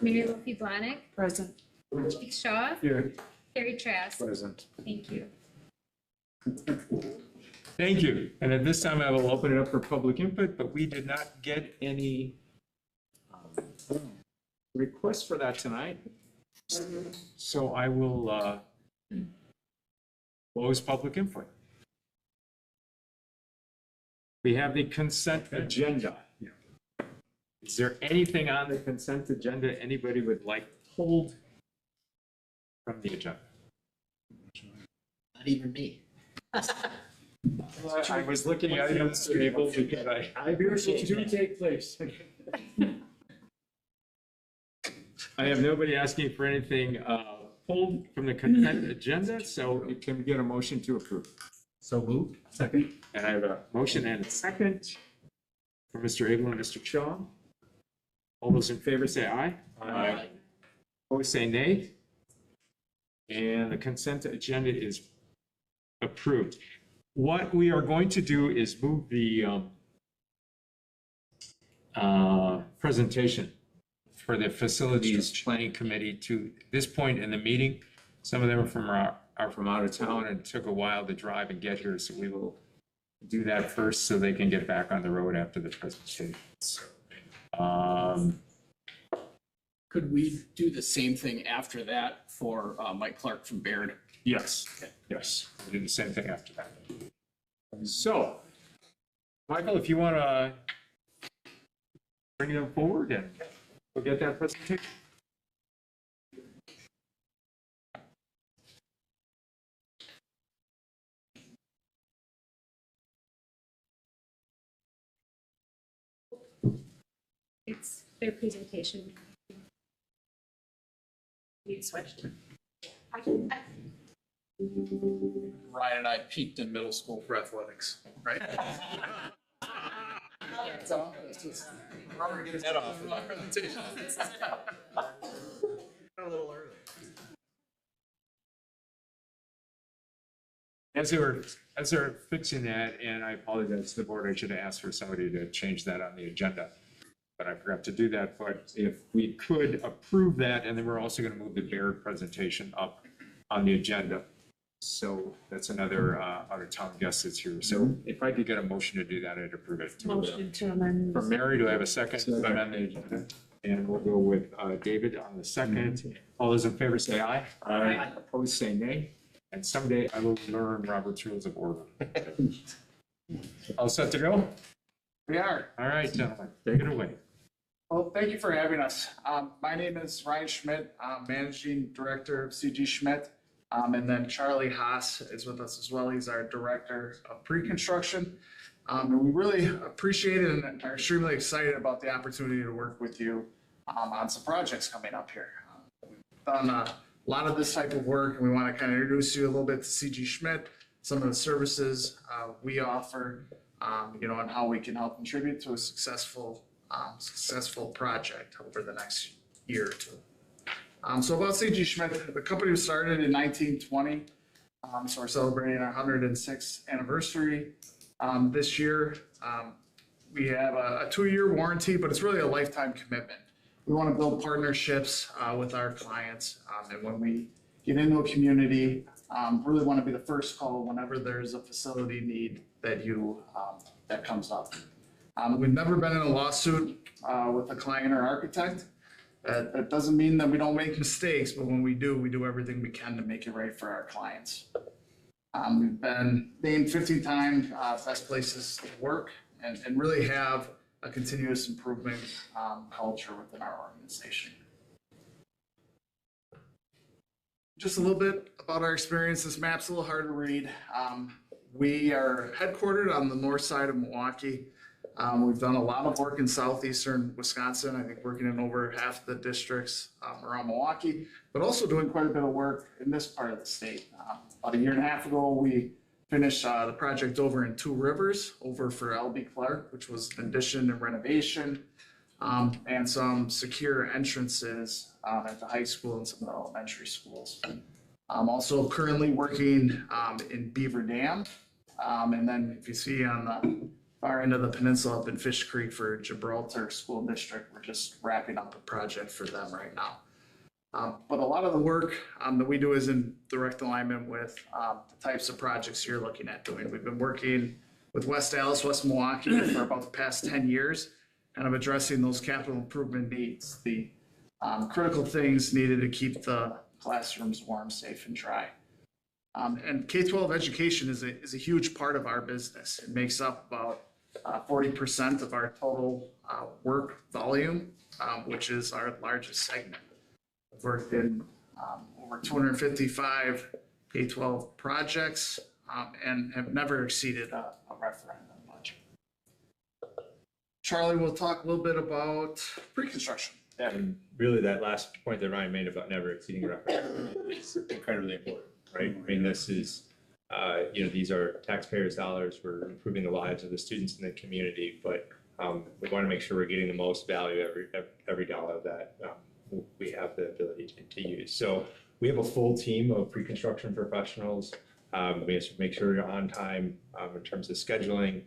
Mary Lucy Blahnik, Present. Jake Shaw, Here. Carrie Trask. Present. Thank you. Thank you. And at this time, I will open it up for public input, but we did not get any requests for that tonight. So I will close public input. We have the consent agenda. Is there anything on the consent agenda anybody would like pulled from the agenda? Not even me. I was looking at items table because I do take place. I have nobody asking for anything pulled from the consent agenda, so can we get a motion to approve? So moved. Second. And I have a motion and a second for Mr. Abel and Mr. Shaw. All those in favor say aye. Aye. Opposed say nay. And the consent agenda is approved. What we are going to do is move the presentation for the Facilities Planning Committee to this point in the meeting. Some of them are from out of town and took a while to drive and get here, so we will do that first so they can get back on the road after the presentation. Could we do the same thing after that for Mike Clark from Baird? Yes, yes, we'll do the same thing after that. So, Michael, if you want to bring them forward and we'll get that presentation. It's their presentation. You switched. Ryan and I peaked in middle school for athletics, right? So, it's just, remember to get his head off in my presentation. A little early. As they're fixing that, and I apologize to the board, I should have asked for somebody to change that on the agenda, but I forgot to do that. But if we could approve that, and then we're also going to move the Baird presentation up on the agenda. So that's another out-of-town guest that's here. So if I could get a motion to do that, I'd approve it. Motion to amend. From Mary, do I have a second? To amend the agenda? And we'll go with David on the second. All those in favor say aye. Aye. Opposed say nay. And someday I will learn Robert's Rules of Order. All set to go? We are. All right, gentlemen, take it away. Well, thank you for having us. My name is Ryan Schmidt. I'm Managing Director of CG Schmidt. And then Charlie Haas is with us as well. He's our Director of Pre-Construction. And we really appreciate it and are extremely excited about the opportunity to work with you on some projects coming up here. We've done a lot of this type of work, and we want to kind of introduce you a little bit to CG Schmidt, some of the services we offer, and how we can help contribute to a successful project over the next year or two. So about CG Schmidt, the company was started in 1920. So we're celebrating our 106th anniversary this year. We have a 2-year warranty, but it's really a lifetime commitment. We want to build partnerships with our clients. And when we get into a community, really want to be the first call whenever there's a facility need that comes up. We've never been in a lawsuit with a client or architect. That doesn't mean that we don't make mistakes, but when we do everything we can to make it right for our clients. We've been named 15 times best places to work and really have a continuous improvement culture within our organization. Just a little bit about our experience. This map's a little hard to read. We are headquartered on the north side of Milwaukee. We've done a lot of work in southeastern Wisconsin, I think working in over half the districts around Milwaukee, but also doing quite a bit of work in this part of the state. About a year and a half ago, we finished the project over in Two Rivers, over for L.B. Clark, which was an addition and renovation, and some secure entrances at the high school and some of the elementary schools. I'm also currently working in Beaver Dam, and then if you see on far end of the peninsula up in Fish Creek for Gibraltar School District. We're just wrapping up a project for them right now. But a lot of the work that we do is in direct alignment with the types of projects you're looking at doing. We've been working with West Dallas, West Milwaukee for about the past 10 years, kind of addressing those capital improvement needs, the critical things needed to keep the classrooms warm, safe, and dry. And K-12 education is a huge part of our business. It makes up about 40% of our total work volume, which is our largest segment. I've worked in over 255 K-12 projects and have never exceeded a referendum budget. Charlie will talk a little bit about pre-construction. And really, that last point that Ryan made about never exceeding referendum is incredibly important, right? I mean, this is, these are taxpayers' dollars. We're improving the lives of the students in the community, but we want to make sure we're getting the most value every dollar that we have the ability to use. So we have a full team of pre-construction professionals. We have to make sure you're on time in terms of scheduling,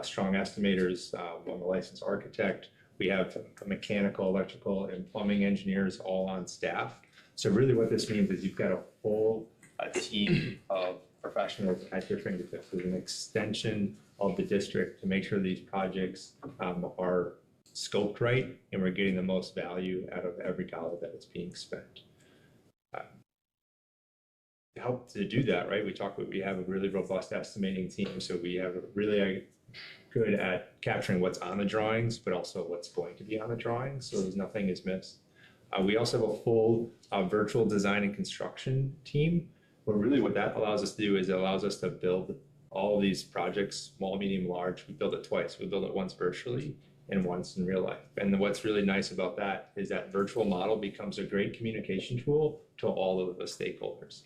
strong estimators, I'm a licensed architect. We have mechanical, electrical, and plumbing engineers all on staff. So really what this means is you've got a full team of professionals at your fingertips with an extension of the district to make sure these projects are scoped right and we're getting the most value out of every dollar that is being spent. To help to do that, right, we have a really robust estimating team, so we have really good at capturing what's on the drawings, but also what's going to be on the drawings, so nothing is missed. We also have a full virtual design and construction team, but really what that allows us to do is it allows us to build all of these projects, small, medium, large. We build it twice. We build it once virtually and once in real life. And what's really nice about that is that virtual model becomes a great communication tool to all of the stakeholders.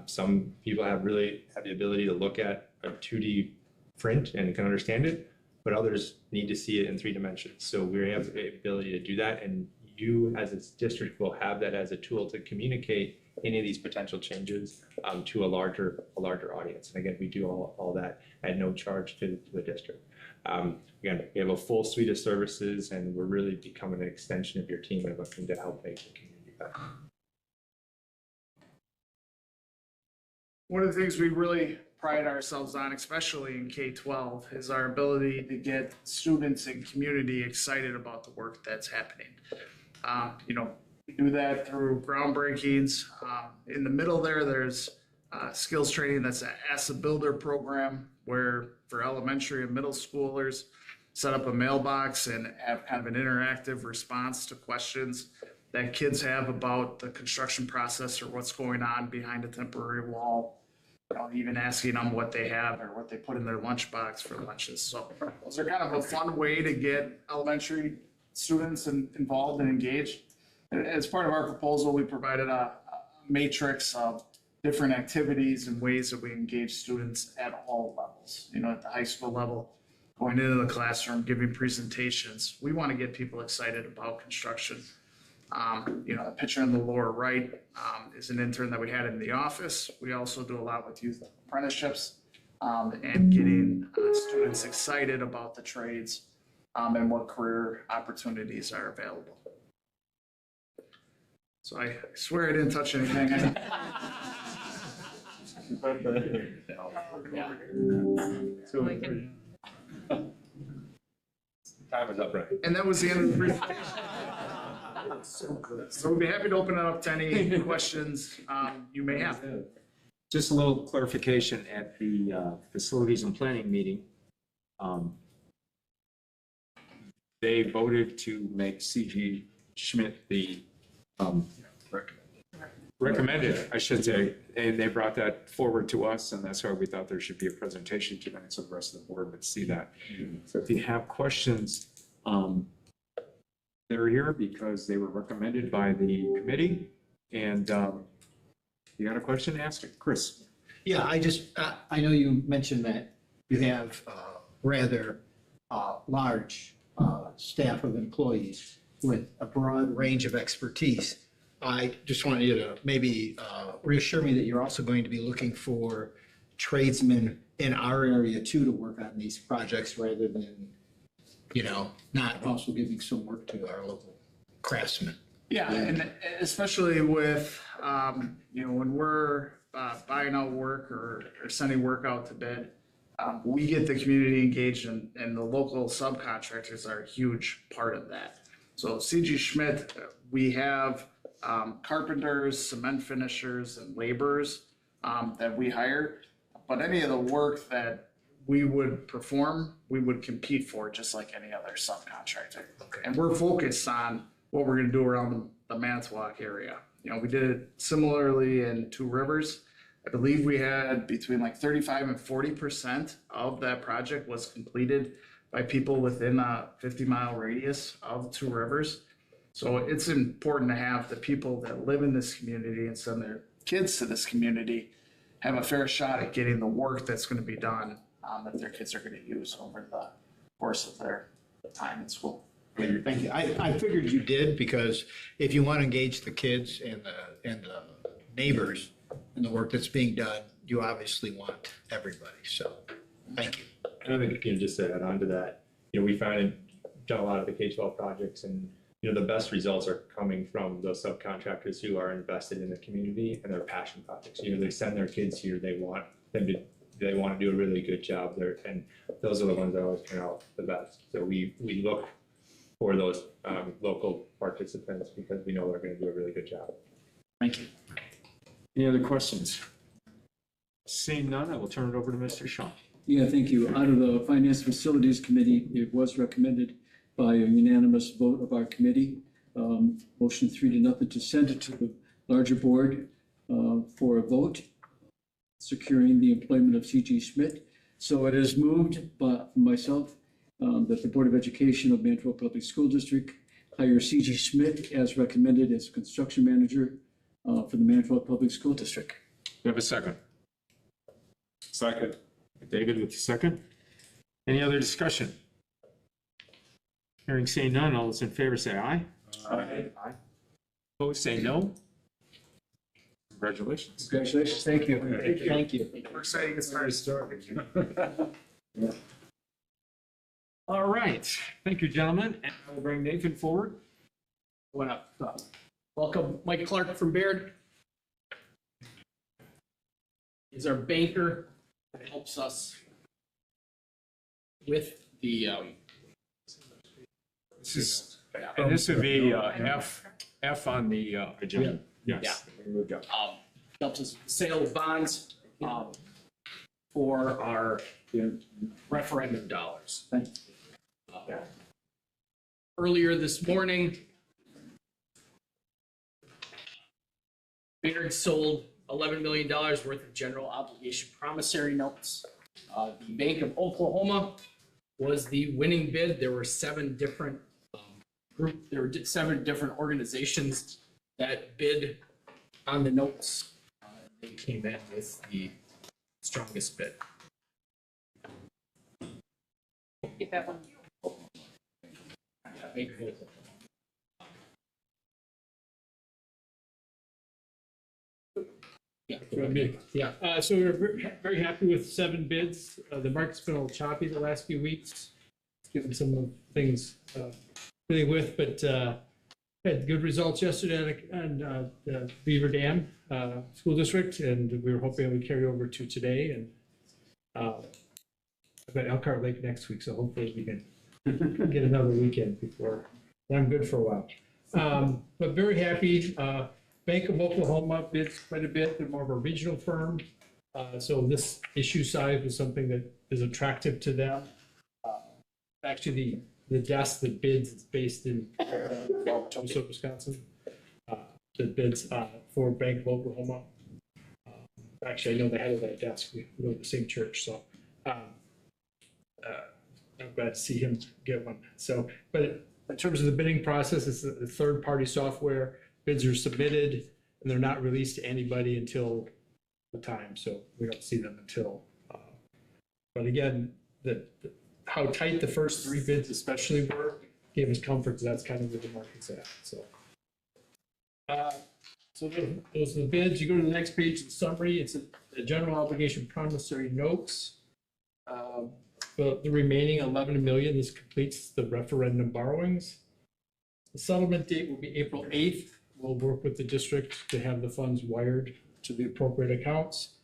Some people have the ability to look at a 2D print and can understand it, but others need to see it in 3 dimensions. So we have the ability to do that, and you as a district will have that as a tool to communicate any of these potential changes to a larger audience. And again, we do all that at no charge to the district. Again, we have a full suite of services, and we're really becoming an extension of your team and looking to help make the community better. One of the things we really pride ourselves on, especially in K-12, is our ability to get students and community excited about the work that's happening. We do that through groundbreakings. In the middle there's skills training that's an Ask the Builder program where for elementary and middle schoolers, set up a mailbox and have kind of an interactive response to questions that kids have about the construction process or what's going on behind a temporary wall. Even asking them what they have or what they put in their lunchbox for lunches. So those are kind of a fun way to get elementary students involved and engaged. As part of our proposal, we provided a matrix of different activities and ways that we engage students at all levels. At the high school level, going into the classroom, giving presentations. We want to get people excited about construction. The picture in the lower right is an intern that we had in the office. We also do a lot with youth apprenticeships and getting students excited about the trades and what career opportunities are available. So I swear I didn't touch anything. Time is up, right? And that was the end of the presentation. So we'd be happy to open it up to any questions you may have. Just a little clarification at the facilities and planning meeting. They voted to make C.G. Schmidt the recommended, I should say, and they brought that forward to us, and that's why we thought there should be a presentation given so the rest of the board would see that. So if you have questions, they're here because they were recommended by the committee, and you got a question, ask it, Chris. Yeah, I know you mentioned that you have rather large staff of employees with a broad range of expertise. I just want you to maybe reassure me that you're also going to be looking for tradesmen in our area too to work on these projects rather than, not also giving some work to our local craftsmen. Yeah, and especially with, when we're buying out work or sending work out to bid, we get the community engaged and the local subcontractors are a huge part of that. So CG Schmidt, we have carpenters, cement finishers, and laborers that we hire. But any of the work that we would perform, we would compete for just like any other subcontractor. And we're focused on what we're gonna do around the Manitowoc area. We did it similarly in Two Rivers. I believe we had between like 35 and 40% of that project was completed by people within a 50-mile radius of Two Rivers. So it's important to have the people that live in this community and send their kids to this community have a fair shot at getting the work that's going to be done that their kids are going to use over the course of their time in school. Thank you. I figured you did, because if you want to engage the kids and the neighbors in the work that's being done, you obviously want everybody. So, thank you. And I think, just to add on to that, we done a lot of the K-12 projects, and, the best results are coming from those subcontractors who are invested in the community and their passion projects. They send their kids here, they want to do a really good job there, and those are the ones that always turn out the best. So we look for those local participants because we know they're going to do a really good job. Thank you. Any other questions? Seeing none, I will turn it over to Mr. Shaw. Yeah, thank you. Out of the Finance Facilities Committee, it was recommended by a unanimous vote of our committee, motion 3-0 to send it to the larger board for a vote, securing the employment of C.G. Schmidt. So it is moved by myself that the Board of Education of Manitowoc Public School District hire C.G. Schmidt as recommended as construction manager for the Manitowoc Public School District. We have a second. Second. David with the second. Any other discussion? Hearing, seeing none, all those in favor say aye. Aye. Opposed, say no. Congratulations. Congratulations. Thank you. Thank you. We're excited to get started. All right, thank you, gentlemen, and I will bring Nathan forward. I want to welcome Mike Clark from Baird. He's our banker that helps us with the This would be F on the agenda. Yes. helps us sale of bonds for our referendum dollars. Earlier this morning, Baird sold $11 million worth of general obligation promissory notes. The Bank of Oklahoma was the winning bid. There were seven different seven different organizations that bid on the notes. They came in with the strongest bid. Get that one. Bank of Oklahoma. Yeah. So we're very happy with 7 bids. The market's been a little choppy the last few weeks, given some of the things dealing with, but had good results yesterday on the Beaver Dam School District, and we were hoping it would carry over to today. And I've got Elkhart Lake next week, so hopefully we can get another weekend before I'm good for a while. But very happy. Bank of Oklahoma bids quite a bit. They're more of a regional firm. So this issue size was something that is attractive to them. Actually, the desk that bids is based in Tulsa, Wisconsin. That bids for Bank of Oklahoma. Actually, I know the head of that desk. We go to the same church, so I'm glad to see him get one. So, but in terms of the bidding process, it's a third-party software. Bids are submitted and they're not released to anybody until the time, so we don't see them until. But again, how tight the first 3 bids especially were gave us comfort that that's kind of where the market's at. So So those are the bids. You go to the next page, the summary, it's a general obligation promissory notes. The remaining 11 million, this completes the referendum borrowings. The settlement date will be April 8th. We'll work with the district to have the funds wired to the appropriate accounts.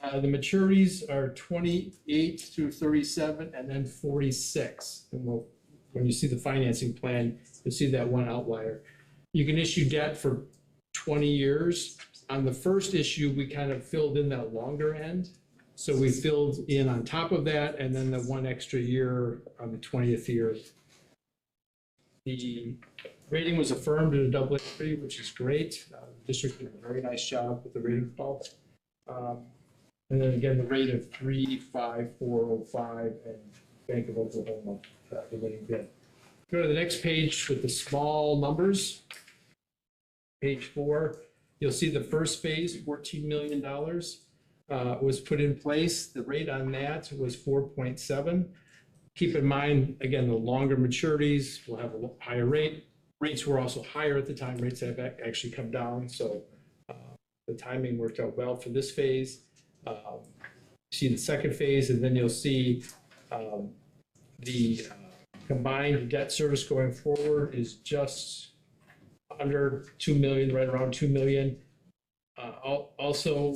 The maturities are 28 through 37 and then 46. And when you see the financing plan, you'll see that one outlier. You can issue debt for 20 years. On the first issue, we kind of filled in that longer end. So we filled in on top of that and then the one extra year on the 20th year. The rating was affirmed at a AA3, which is great. The district did a very nice job with the rating call. And then again, the rate of 35405 and Bank of Oklahoma, the winning bid. Go to the next page with the small numbers. Page 4, you'll see the first phase, $14 million was put in place. The rate on that was 4.7. Keep in mind, again, the longer maturities will have a higher rate. Rates were also higher at the time. Rates have actually come down. So the timing worked out well for this phase. See the second phase, and then you'll see the combined debt service going forward is just under 2 million, right around 2 million. Also,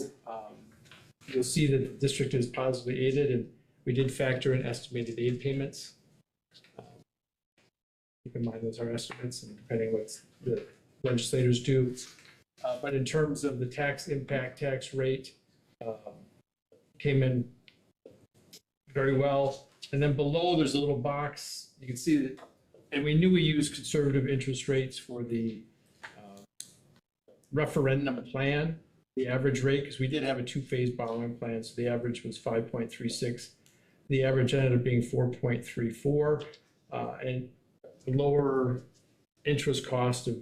you'll see that the district is positively aided, and we did factor in estimated aid payments. Keep in mind those are estimates, and depending what the legislators do. But in terms of the tax impact, tax rate came in very well. And then below, there's a little box. You can see that, and we knew we used conservative interest rates for the referendum plan, the average rate, because we did have a two-phase borrowing plan, so the average was 5.36. The average ended up being 4.34, and the lower interest cost of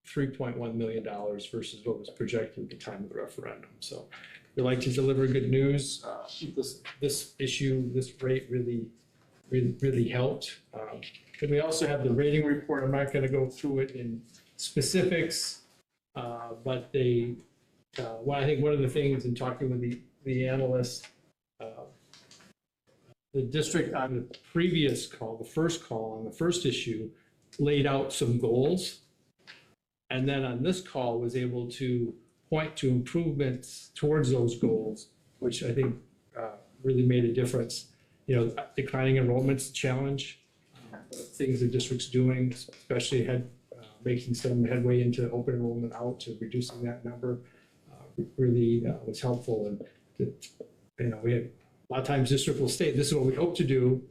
$3.1 million versus what was projected at the time of the referendum. So we like to deliver good news. This issue, this rate really helped. And we also have the rating report. I'm not going to go through it in specifics, but I think one of the things in talking with the analysts, the district on the previous call, the first call on the first issue, laid out some goals. And then on this call was able to point to improvements towards those goals, which I think really made a difference. You know, declining enrollment's a challenge. Things the district's doing, especially making some headway into open enrollment out to reducing that number, really was helpful. And we had a lot of times district will state this is what we hope to do,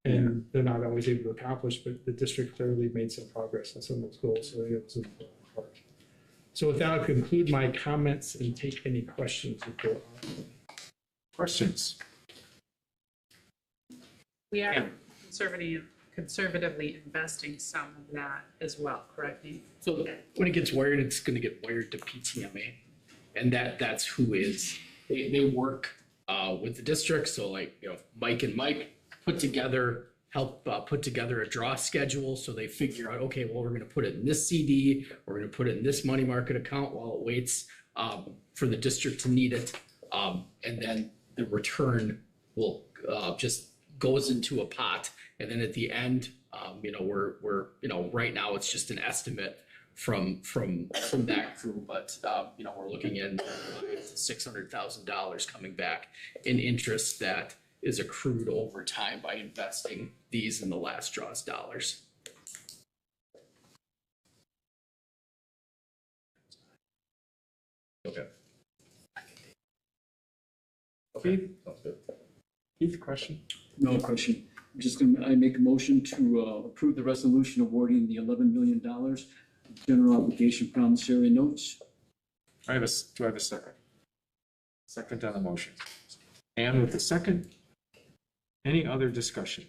and they're not always able to accomplish. But the district clearly made some progress on some of those goals, so it was an important part. So with that, I'll conclude my comments and take any questions if there are. Questions? We are conservatively investing some of that as well, correct, Nate? So when it gets wired, it's gonna get wired to PTMA. And that's who is, they work with the district. So like, Mike and Mike help put together a draw schedule. So they figure out, okay, well, we're gonna put it in this CD, we're gonna put it in this money market account while it waits for the district to need it. And then the return will just goes into a pot. And then at the end, we're right now it's just an estimate from that crew, but we're looking in $600,000 coming back in interest that is accrued over time by investing these in the last draws dollars. Okay. Okay. Keith, question? No question. I make a motion to approve the resolution awarding the $11 million general obligation promissory notes. Do I have a second? Second on the motion. And with the second, any other discussion?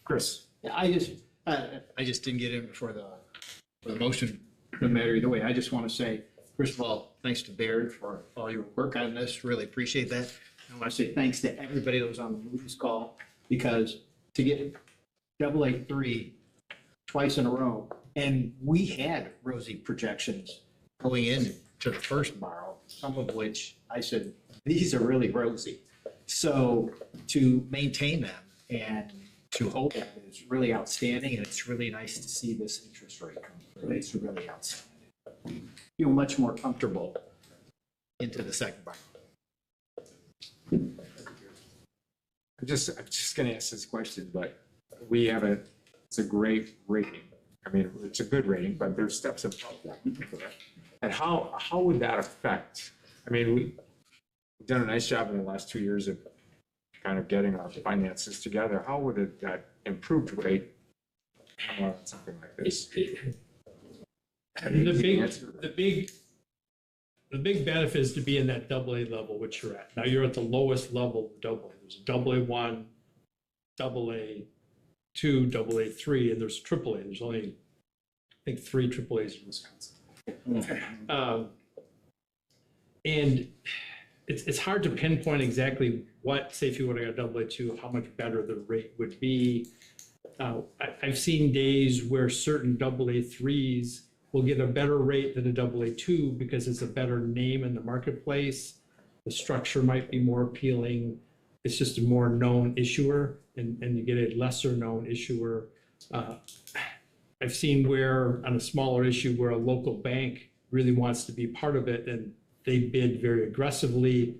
Chris? I just didn't get in before the motion, no matter either way. I just want to say, first of all, thanks to Baird for all your work on this. Really appreciate that. I want to say thanks to everybody that was on the Moody's call, because to get AA3 twice in a row And we had rosy projections going into the first borrow, some of which I said, these are really rosy. So to maintain them and to hold them is really outstanding, and it's really nice to see this interest rate come through. It's really outstanding. Feel much more comfortable into the second borrow. I'm just gonna ask this question, but we have it's a great rating. I mean, it's a good rating, but there's steps above that. And how would that affect? I mean, we've done a nice job in the last 2 years of kind of getting our finances together. How would that improved rate come out on something like this? The big benefit is to be in that AA level, which you're at. Now you're at the lowest level of AA. There's a AA1, AA2, AA3, and there's AAA. There's only, I think, 3 AAAs in Wisconsin. And it's hard to pinpoint exactly what, say if you would have got AA2, how much better the rate would be. I've seen days where certain AA3s will get a better rate than a AA2 because it's a better name in the marketplace. The structure might be more appealing. It's just a more known issuer, and you get a lesser known issuer. I've seen where on a smaller issue where a local bank really wants to be part of it and they bid very aggressively.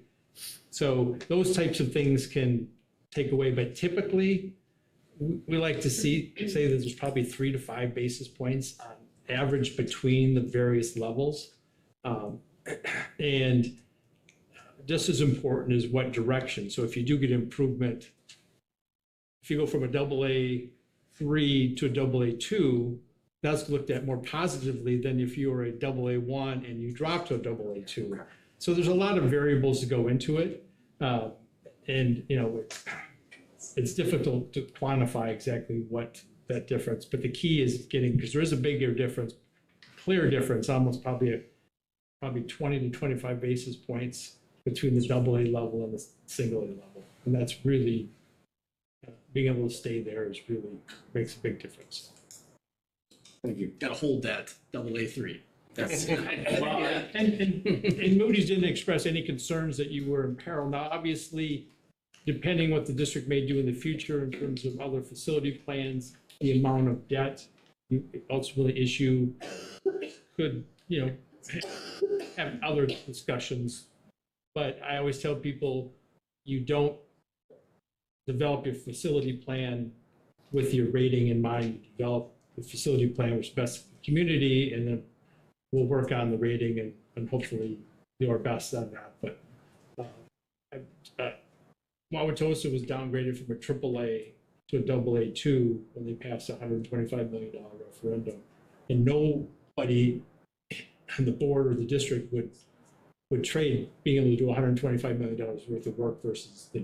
So those types of things can take away, but typically we like to say that there's probably 3 to 5 basis points on average between the various levels. And just as important is what direction. So if you do get improvement, if you go from a AA3 to a AA2, that's looked at more positively than if you were a AA1 and you dropped to a AA2. So there's a lot of variables to go into it. And, you know, it's difficult to quantify exactly what that difference, but the key is getting, because there is a bigger difference, clear difference, almost probably 20 to 25 basis points between the AA level and the single A level. And that's really, being able to stay there is really, makes a big difference. Thank you. Gotta hold that AA3. That's And Moody's didn't express any concerns that you were in peril. Now, obviously, depending what the district may do in the future in terms of other facility plans, the amount of debt you ultimately issue could, you know, have other discussions. But I always tell people, you don't develop your facility plan with your rating in mind. You develop the facility plan which best for the community, and then we'll work on the rating and hopefully do our best on that. But Wauwatosa was downgraded from a AAA to a AA2 when they passed a $125 million referendum. And nobody on the board or the district would trade being able to do $125 million worth of work versus the,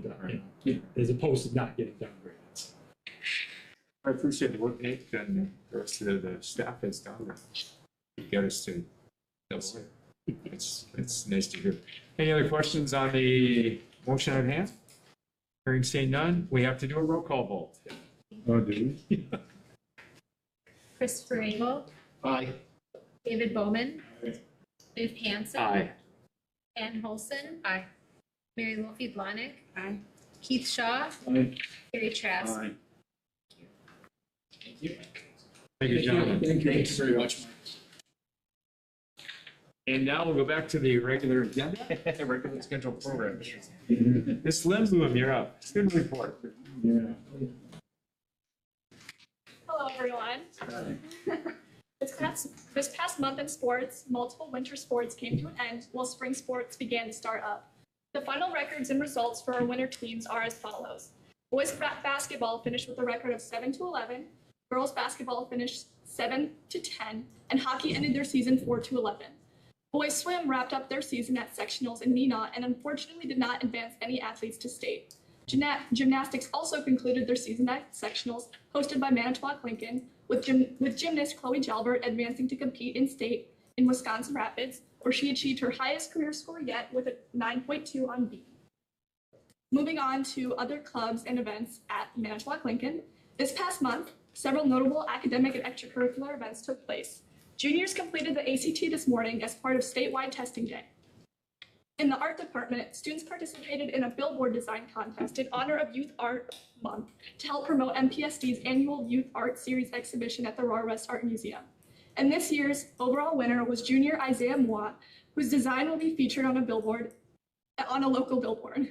you know, as opposed to not getting downgraded. I appreciate the work Nate and the rest of the staff has done to get us to double A. It's nice to hear. Any other questions on the motion at hand? Hearing saying none, we have to do a roll call vote. Oh, do we? Christopher Engel, Aye. David Bowman, Dave Hansen. Aye. Ann Holson. Aye. Mary Lofi Blahnik. Aye. Keith Shaw. Aye. Gary Trask. Thank you, gentlemen. Thank you. Thanks very much, Mark. And now we'll go back to the regular agenda. Regular scheduled program. Ms. Lindblom, you're up. Student report. Hello, everyone. This past month in sports, multiple winter sports came to an end while spring sports began to start up. The final records and results for our winter teams are as follows. Boys basketball finished with a record of 7-11, girls basketball finished 7-10, and hockey ended their season 4-11. Boys swim wrapped up their season at sectionals in Neenah and unfortunately did not advance any athletes to state. Gymnastics also concluded their season at sectionals hosted by Manitowoc Lincoln, with gymnast Chloe Jalbert advancing to compete in state in Wisconsin Rapids, where she achieved her highest career score yet with a 9.2 on B. Moving on to other clubs and events at Manitowoc Lincoln, this past month, several notable academic and extracurricular events took place. Juniors completed the ACT this morning as part of statewide testing day. In the art department, students participated in a billboard design contest in honor of Youth Art Month to help promote MPSD's annual Youth Art Series exhibition at the Roar West Art Museum. And this year's overall winner was junior Isaiah Moa, whose design will be featured on a local billboard.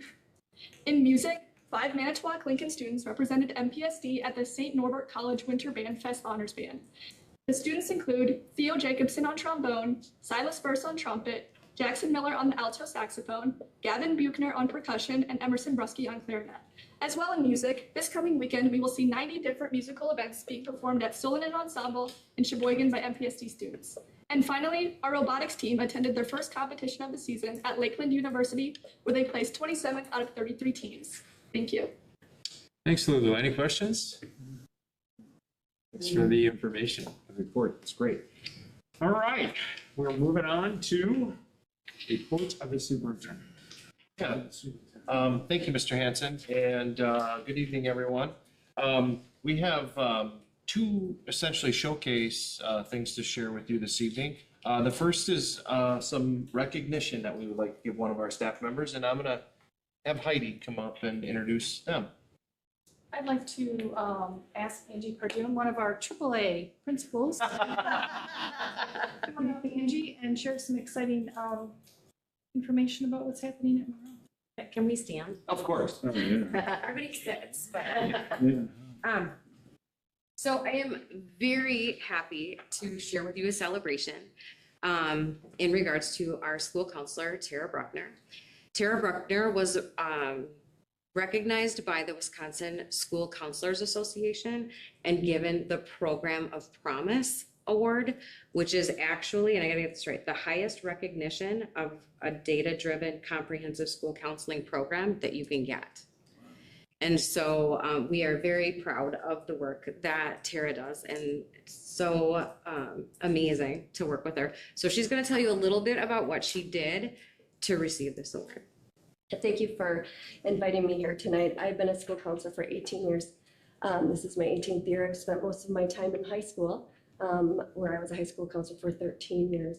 In music, 5 Manitowoc Lincoln students represented MPSD at the St. Norbert College Winter Band Fest Honors Band. The students include Theo Jacobson on trombone, Silas Burse on trumpet, Jackson Miller on the alto saxophone, Gavin Buchner on percussion, and Emerson Brusky on clarinet. As well in music, this coming weekend, we will see 90 different musical events being performed at Solonen Ensemble in Sheboygan by MPSD students. And finally, our robotics team attended their first competition of the season at Lakeland University, where they placed 27th out of 33 teams. Thank you. Thanks, Lulu. Any questions? Thanks for the information, the report. It's great. All right, we're moving on to report of the superintendent. Yeah. Thank you, Mr. Hanson, and good evening, everyone. We have two essentially showcase things to share with you this evening. The first is some recognition that we would like to give one of our staff members, and I'm going to have Heidi come up and introduce them. I'd like to ask Angie Cardoon, one of our AAA principals, to come up, Angie, and share some exciting information about what's happening at Monroe. Can we stand? Of course. Everybody sits, but. So I am very happy to share with you a celebration in regards to our school counselor, Tara Bruckner. Tara Bruckner was recognized by the Wisconsin School Counselors Association and given the Program of Promise Award, which is actually, and I gotta get this right, the highest recognition of a data-driven comprehensive school counseling program that you can get. And so we are very proud of the work that Tara does, and it's so amazing to work with her. So she's gonna tell you a little bit about what she did to receive this award. Thank you for inviting me here tonight. I've been a school counselor for 18 years. This is my 18th year. I've spent most of my time in high school, where I was a high school counselor for 13 years,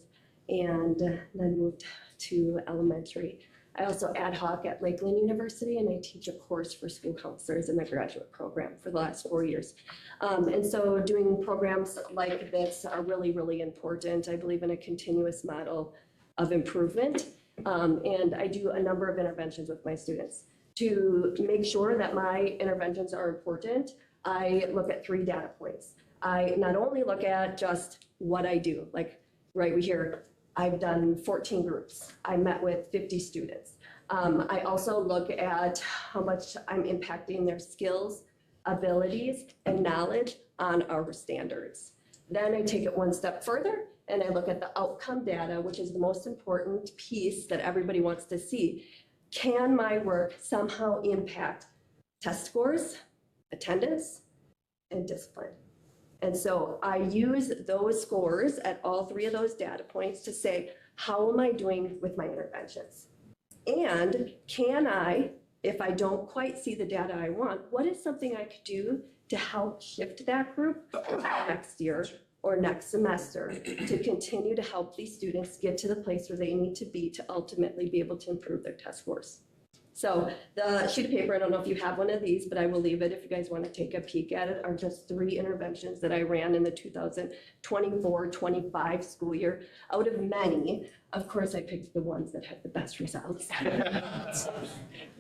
and then moved to elementary. I also ad hoc at Lakeland University, and I teach a course for school counselors in the graduate program for the last 4 years. And so doing programs like this are really, really important. I believe in a continuous model of improvement. And I do a number of interventions with my students. To make sure that my interventions are important, I look at 3 data points. I not only look at just what I do, like right here, I've done 14 groups. I met with 50 students. I also look at how much I'm impacting their skills, abilities, and knowledge on our standards. Then I take it one step further and I look at the outcome data, which is the most important piece that everybody wants to see. Can my work somehow impact test scores, attendance, and discipline? And so I use those scores at all 3 of those data points to say, how am I doing with my interventions? And can I, if I don't quite see the data I want, what is something I could do to help shift that group next year or next semester to continue to help these students get to the place where they need to be to ultimately be able to improve their test scores? So the sheet of paper, I don't know if you have one of these, but I will leave it if you guys want to take a peek at it, are just 3 interventions that I ran in the 2024-25 school year. Out of many, of course, I picked the ones that had the best results.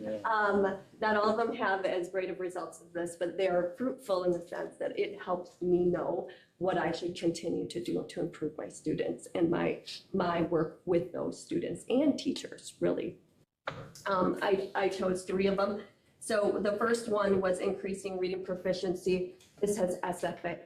Not all of them have as great of results as this, but they are fruitful in the sense that it helps me know what I should continue to do to improve my students and my work with those students and teachers, really. I chose 3 of them. So the first one was increasing reading proficiency. This has SFA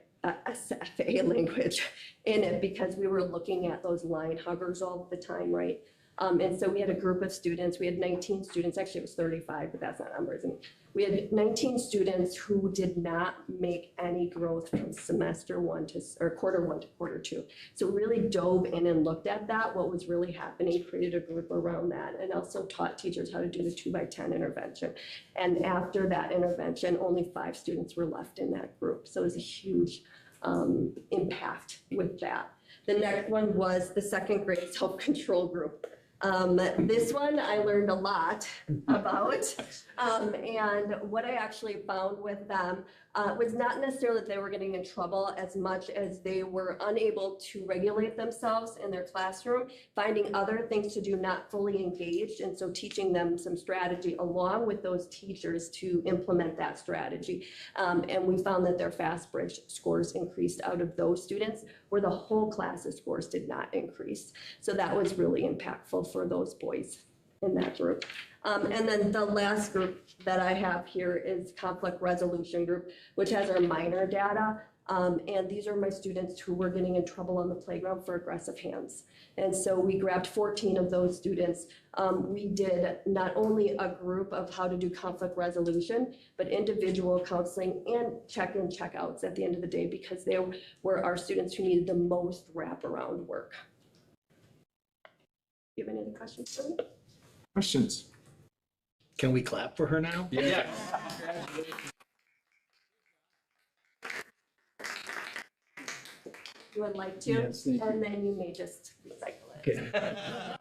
language in it because we were looking at those line huggers all the time, right? And so we had a group of students, we had 19 students, actually it was 35, but that's not numbers. And we had 19 students who did not make any growth from semester one to, or quarter one to quarter two. So really dove in and looked at that, what was really happening, created a group around that, and also taught teachers how to do the 2x10 intervention. And after that intervention, only 5 students were left in that group. So it was a huge impact with that. The next one was the second grade self-control group. This one I learned a lot about. And what I actually found with them was not necessarily that they were getting in trouble as much as they were unable to regulate themselves in their classroom, finding other things to do, not fully engaged. And so teaching them some strategy along with those teachers to implement that strategy. And we found that their FastBridge scores increased out of those students, where the whole class's scores did not increase. So that was really impactful for those boys in that group. And then the last group that I have here is conflict resolution group, which has our minor data. And these are my students who were getting in trouble on the playground for aggressive hands. And so we grabbed 14 of those students. We did not only a group of how to do conflict resolution, but individual counseling and check-in, check-outs at the end of the day, because they were our students who needed the most wraparound work. Do you have any other questions for me? Questions? Can we clap for her now? Yeah. You would like to? Yes, thank you. And then you may just recycle it.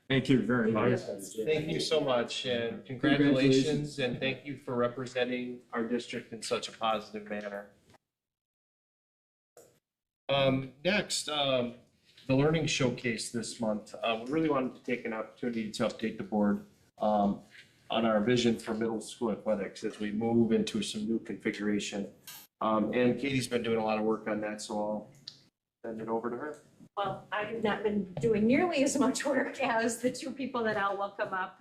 Thank you very much. Thank you so much, and congratulations, and thank you for representing our district in such a positive manner. Next, the Learning Showcase this month. We really wanted to take an opportunity to update the board on our vision for middle school athletics as we move into some new configuration. And Katie's been doing a lot of work on that, so I'll send it over to her. Well, I have not been doing nearly as much work as the two people that I'll welcome up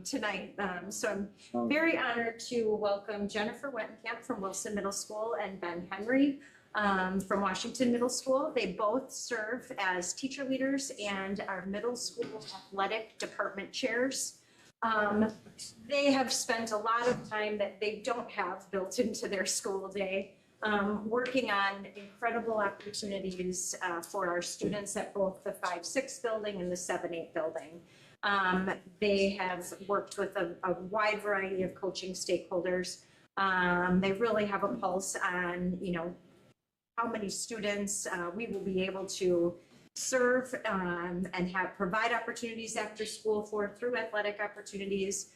tonight. So I'm very honored to welcome Jennifer Wettenkamp from Wilson Middle School and Ben Henry from Washington Middle School. They both serve as teacher leaders and are middle school athletic department chairs. They have spent a lot of time that they don't have built into their school day, working on incredible opportunities for our students at both the 5-6 building and the 7-8 building. They have worked with a wide variety of coaching stakeholders. They really have a pulse on, how many students we will be able to serve and provide opportunities after school through athletic opportunities.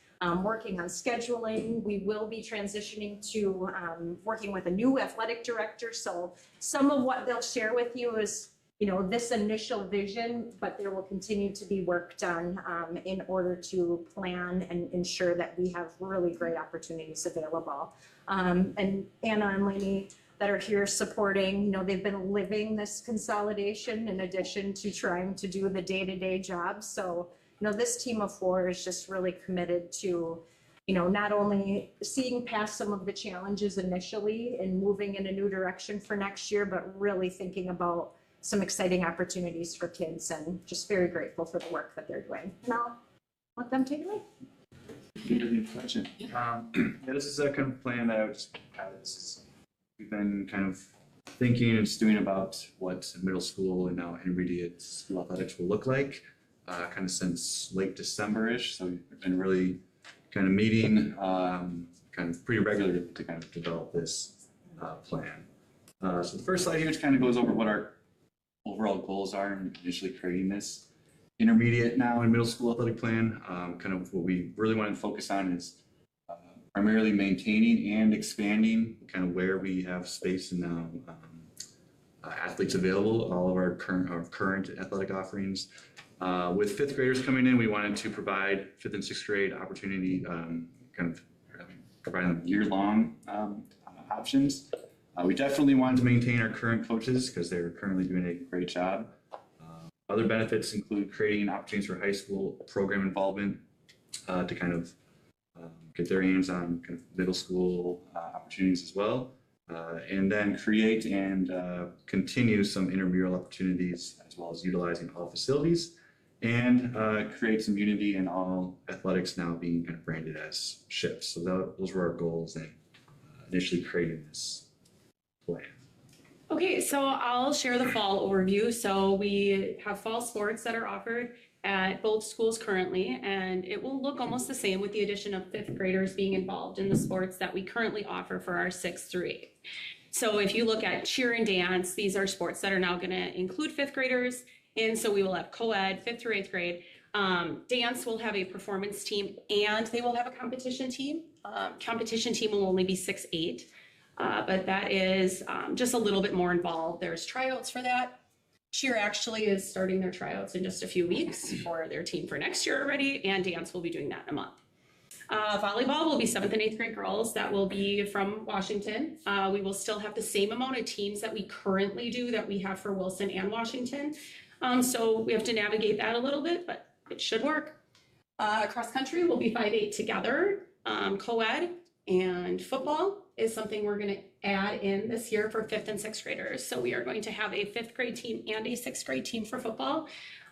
Working on scheduling. We will be transitioning to working with a new athletic director. So some of what they'll share with you is, this initial vision, but there will continue to be work done in order to plan and ensure that we have really great opportunities available. And Anna and Lainey that are here supporting, they've been living this consolidation in addition to trying to do the day-to-day jobs. So this team of 4 is just really committed to, not only seeing past some of the challenges initially and moving in a new direction for next year, but really thinking about some exciting opportunities for kids, and just very grateful for the work that they're doing. And I'll let them take it away. This is a kind of plan that I was, we've been kind of thinking and stewing about what middle school and now intermediate school athletics will look like. Kind of since late December-ish, so we've been really kind of meeting kind of pretty regularly to kind of develop this plan. So the first slide here just kind of goes over what our overall goals are in initially creating this intermediate now and middle school athletic plan. Kind of what we really want to focus on is primarily maintaining and expanding kind of where we have space and now athletes available, all of our current athletic offerings. With 5th graders coming in, we wanted to provide 5th and 6th grade opportunity, kind of provide them year-long options. We definitely wanted to maintain our current coaches because they're currently doing a great job. Other benefits include creating opportunities for high school program involvement to kind of get their hands on kind of middle school opportunities as well. And then create and continue some intramural opportunities as well as utilizing all facilities. and create some unity in all athletics now being kind of branded as shifts. So those were our goals in initially creating this plan. Okay, so I'll share the fall overview. So we have fall sports that are offered at both schools currently, and it will look almost the same with the addition of fifth graders being involved in the sports that we currently offer for our 6th through 8th. So if you look at cheer and dance, these are sports that are now going to include fifth graders. And so we will have co-ed, 5th through 8th grade. Dance will have a performance team and they will have a competition team. Competition team will only be 6-8, but that is just a little bit more involved. There's tryouts for that. Cheer actually is starting their tryouts in just a few weeks for their team for next year already, and dance will be doing that in a month. Volleyball will be 7th and 8th grade girls. That will be from Washington. We will still have the same amount of teams that we currently do that we have for Wilson and Washington. So we have to navigate that a little bit, but it should work. Cross country will be 5-8 together. Co-ed and football is something we're going to add in this year for 5th and 6th graders. So we are going to have a 5th grade team and a 6th grade team for football.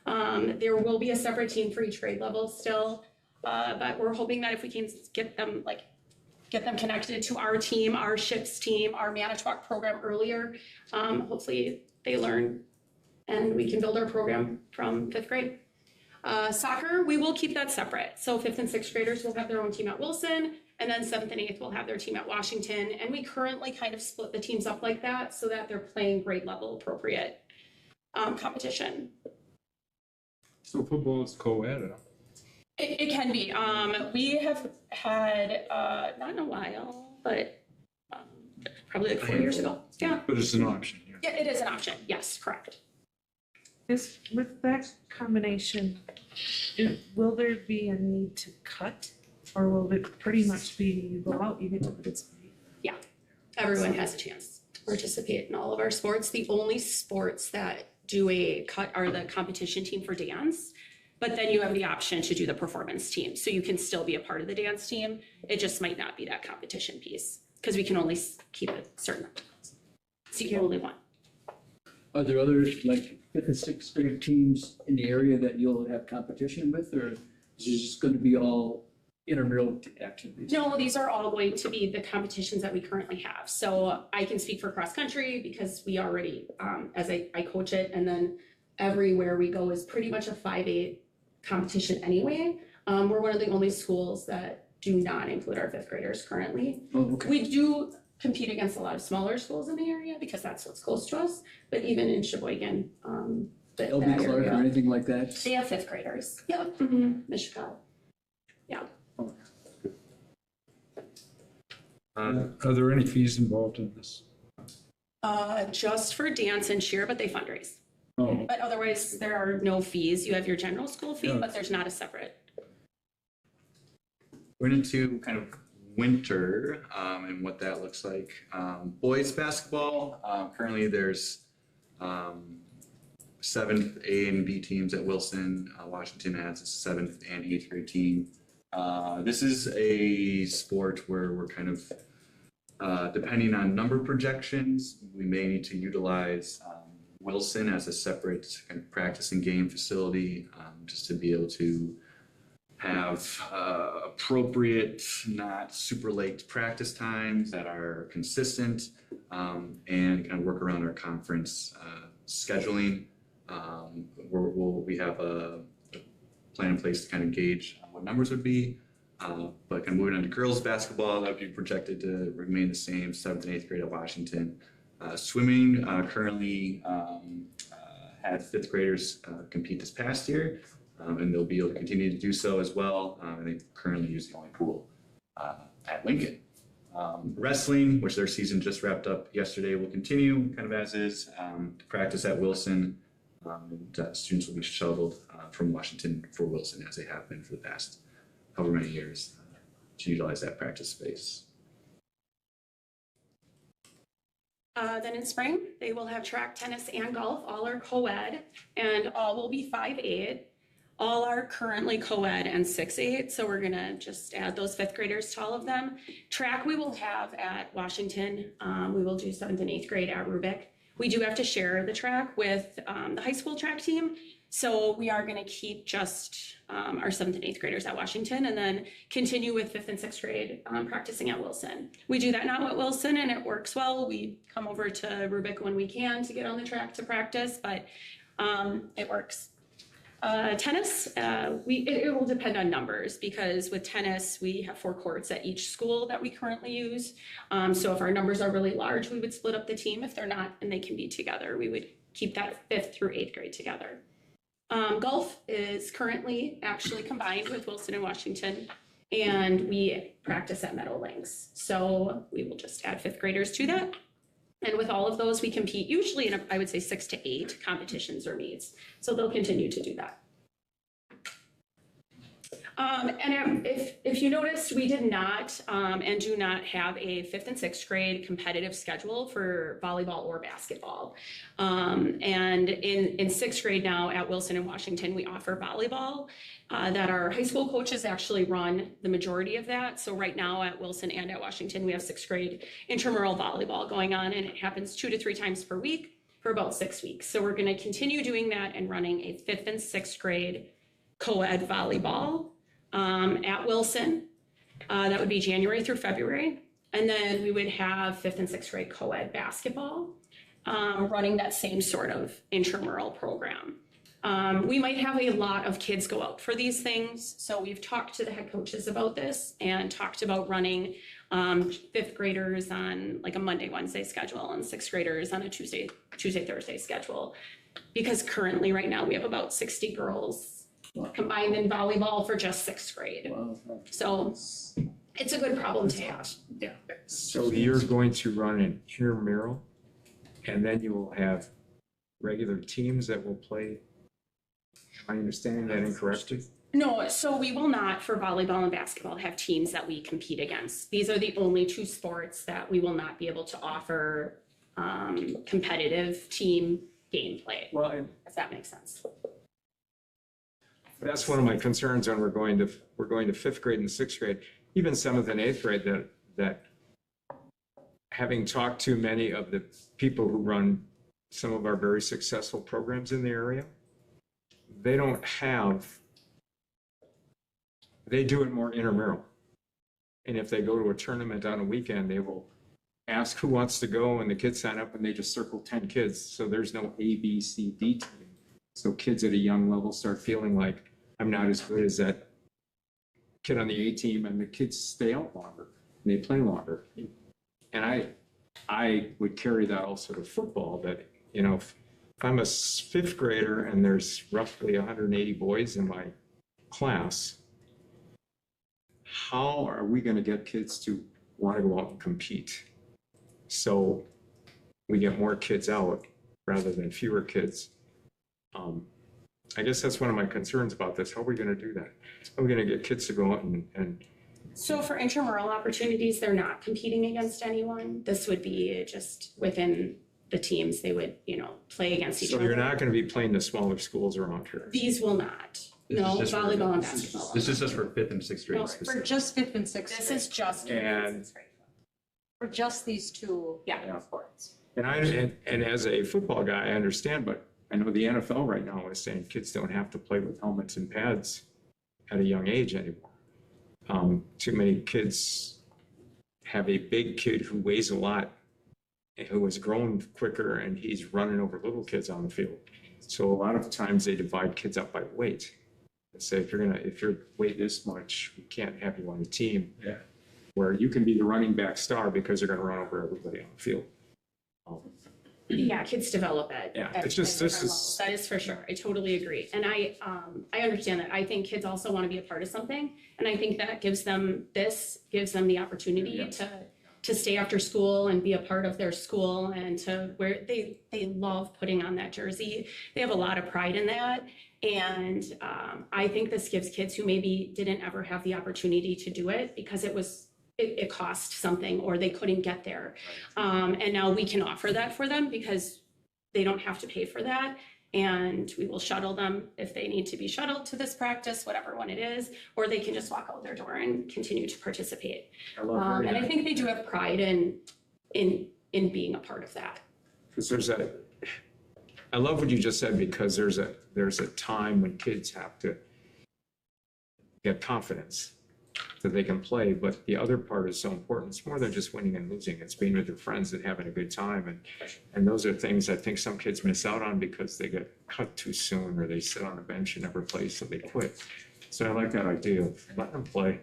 There will be a separate team for each grade level still, but we're hoping that if we can get them connected to our team, our SHIPS team, our Manitowoc program earlier, hopefully they learn and we can build our program from 5th grade. Soccer, we will keep that separate. So 5th and 6th graders will have their own team at Wilson, and then 7th and 8th will have their team at Washington. And we currently kind of split the teams up like that so that they're playing grade level appropriate competition. So football is co-ed, huh? It can be. We have had, not in a while, but probably like 4 years ago. Yeah. But it's an option, yeah. Yeah, it is an option. Yes, correct. With that combination, will there be a need to cut? Or will it pretty much be you go out, you get to participate? Yeah, everyone has a chance to participate in all of our sports. The only sports that do a cut are the competition team for dance, but then you have the option to do the performance team. So you can still be a part of the dance team. It just might not be that competition piece because we can only keep a certain amount. It's the only one. Are there other, like, 5th and 6th grade teams in the area that you'll have competition with, or is it just going to be all intramural activities? No, these are all going to be the competitions that we currently have. So I can speak for cross country because we already, as I coach it, and then everywhere we go is pretty much a 5-8 competition anyway. We're one of the only schools that do not include our 5th graders currently. Oh, okay. We do compete against a lot of smaller schools in the area because that's what's close to us, but even in Sheboygan, LB Clark or anything like that? they have 5th graders. Yep, Michigan. Yeah. Are there any fees involved in this? Just for dance and cheer, but they fundraise. Oh, But otherwise, there are no fees. You have your general school fee, Yeah. but there's not a separate. Went into kind of winter and what that looks like. Boys basketball, currently there's 7th A and B teams at Wilson. Washington has a 7th and 8th grade team. This is a sport where we're kind of, depending on number projections, we may need to utilize Wilson as a separate kind of practice and game facility, just to be able to have appropriate, not super late practice times that are consistent, and kind of work around our conference scheduling. We have a plan in place to kind of gauge what numbers would be, but kind of moving on to girls basketball, that would be projected to remain the same, 7th and 8th grade at Washington. Swimming currently had 5th graders compete this past year. And they'll be able to continue to do so as well. And they currently use the only pool at Lincoln. Wrestling, which their season just wrapped up yesterday, will continue kind of as is to practice at Wilson. And students will be shuttled from Washington for Wilson as they have been for the past however many years to utilize that practice space. Then in spring, they will have track, tennis, and golf. All are co-ed, and all will be 5-8. All are currently co-ed and 6-8, so we're gonna just add those 5th graders to all of them. Track we will have at Washington. We will do 7th and 8th grade at Rubik. We do have to share the track with the high school track team. So we are going to keep just our 7th and 8th graders at Washington and then continue with 5th and 6th grade practicing at Wilson. We do that now at Wilson and it works well. We come over to Rubik when we can to get on the track to practice, but it works. Tennis, it will depend on numbers because with tennis, we have 4 courts at each school that we currently use. So if our numbers are really large, we would split up the team. If they're not and they can be together, we would keep that 5th through 8th grade together. Golf is currently actually combined with Wilson and Washington, and we practice at Meadowlands. So we will just add 5th graders to that. And with all of those, we compete usually in, I would say, 6 to 8 competitions or meets. So they'll continue to do that. And if you noticed, we did not and do not have a 5th and 6th grade competitive schedule for volleyball or basketball. And in 6th grade now at Wilson and Washington, we offer volleyball that our high school coaches actually run the majority of that. So right now at Wilson and at Washington, we have 6th grade intramural volleyball going on, and it happens 2 to 3 times per week for about 6 weeks. So we're going to continue doing that and running a 5th and 6th grade co-ed volleyball at Wilson. That would be January through February. And then we would have 5th and 6th grade co-ed basketball running that same sort of intramural program. We might have a lot of kids go out for these things. So we've talked to the head coaches about this and talked about running 5th graders on like a Monday, Wednesday schedule and 6th graders on a Tuesday, Thursday schedule. Because currently right now we have about 60 girls combined in volleyball for just 6th grade. So it's a good problem to have. Yeah. So you're going to run an intramural and then you will have regular teams that will play. Am I understanding that incorrectly? No, so we will not for volleyball and basketball have teams that we compete against. These are the only 2 sports that we will not be able to offer competitive team gameplay. Well, if that makes sense. That's one of my concerns when we're going to 5th grade and 6th grade, even 7th and 8th grade, that having talked to many of the people who run some of our very successful programs in the area, they do it more intramural. And if they go to a tournament on a weekend, they will ask who wants to go and the kids sign up and they just circle 10 kids. So there's no A, B, C, D team. So kids at a young level start feeling like I'm not as good as that kid on the A team, and the kids stay out longer and they play longer. And I would carry that also to football, that, you know, if I'm a 5th grader and there's roughly 180 boys in my class, how are we going to get kids to want to go out and compete? So we get more kids out rather than fewer kids. I guess that's one of my concerns about this. How are we going to do that? How are we going to get kids to go out and So for intramural opportunities, they're not competing against anyone. This would be just within the teams. They would, play against each other. So you're not going to be playing the smaller schools around here? These will not. No, volleyball and basketball. This is just for 5th and 6th grade. No, for just 5th and 6th. This is just. And For just these 2 sports. and as a football guy, I understand, but I know the NFL right now is saying kids don't have to play with helmets and pads at a young age anymore. Too many kids have a big kid who weighs a lot, who has grown quicker, and he's running over little kids on the field. So a lot of times they divide kids up by weight. They say, if you're weight this much, we can't have you on the team. Yeah. Where you can be the running back star because you're going to run over everybody on the field. Yeah, kids develop it. Yeah, it's just, this is. That is for sure. I totally agree. And I understand that. I think kids also want to be a part of something. And I think that gives them the opportunity to stay after school and be a part of their school, and to where they love putting on that jersey. They have a lot of pride in that. And I think this gives kids who maybe didn't ever have the opportunity to do it because it cost something or they couldn't get there. And now we can offer that for them because they don't have to pay for that. And we will shuttle them if they need to be shuttled to this practice, whatever one it is, or they can just walk out their door and continue to participate. And I think they do have pride in being a part of that. Because I love what you just said, because there's a time when kids have to get confidence that they can play, but the other part is so important. It's more than just winning and losing. It's being with their friends and having a good time. And those are things I think some kids miss out on because they get cut too soon, or they sit on a bench and never play, so they quit. So I like that idea of letting them play.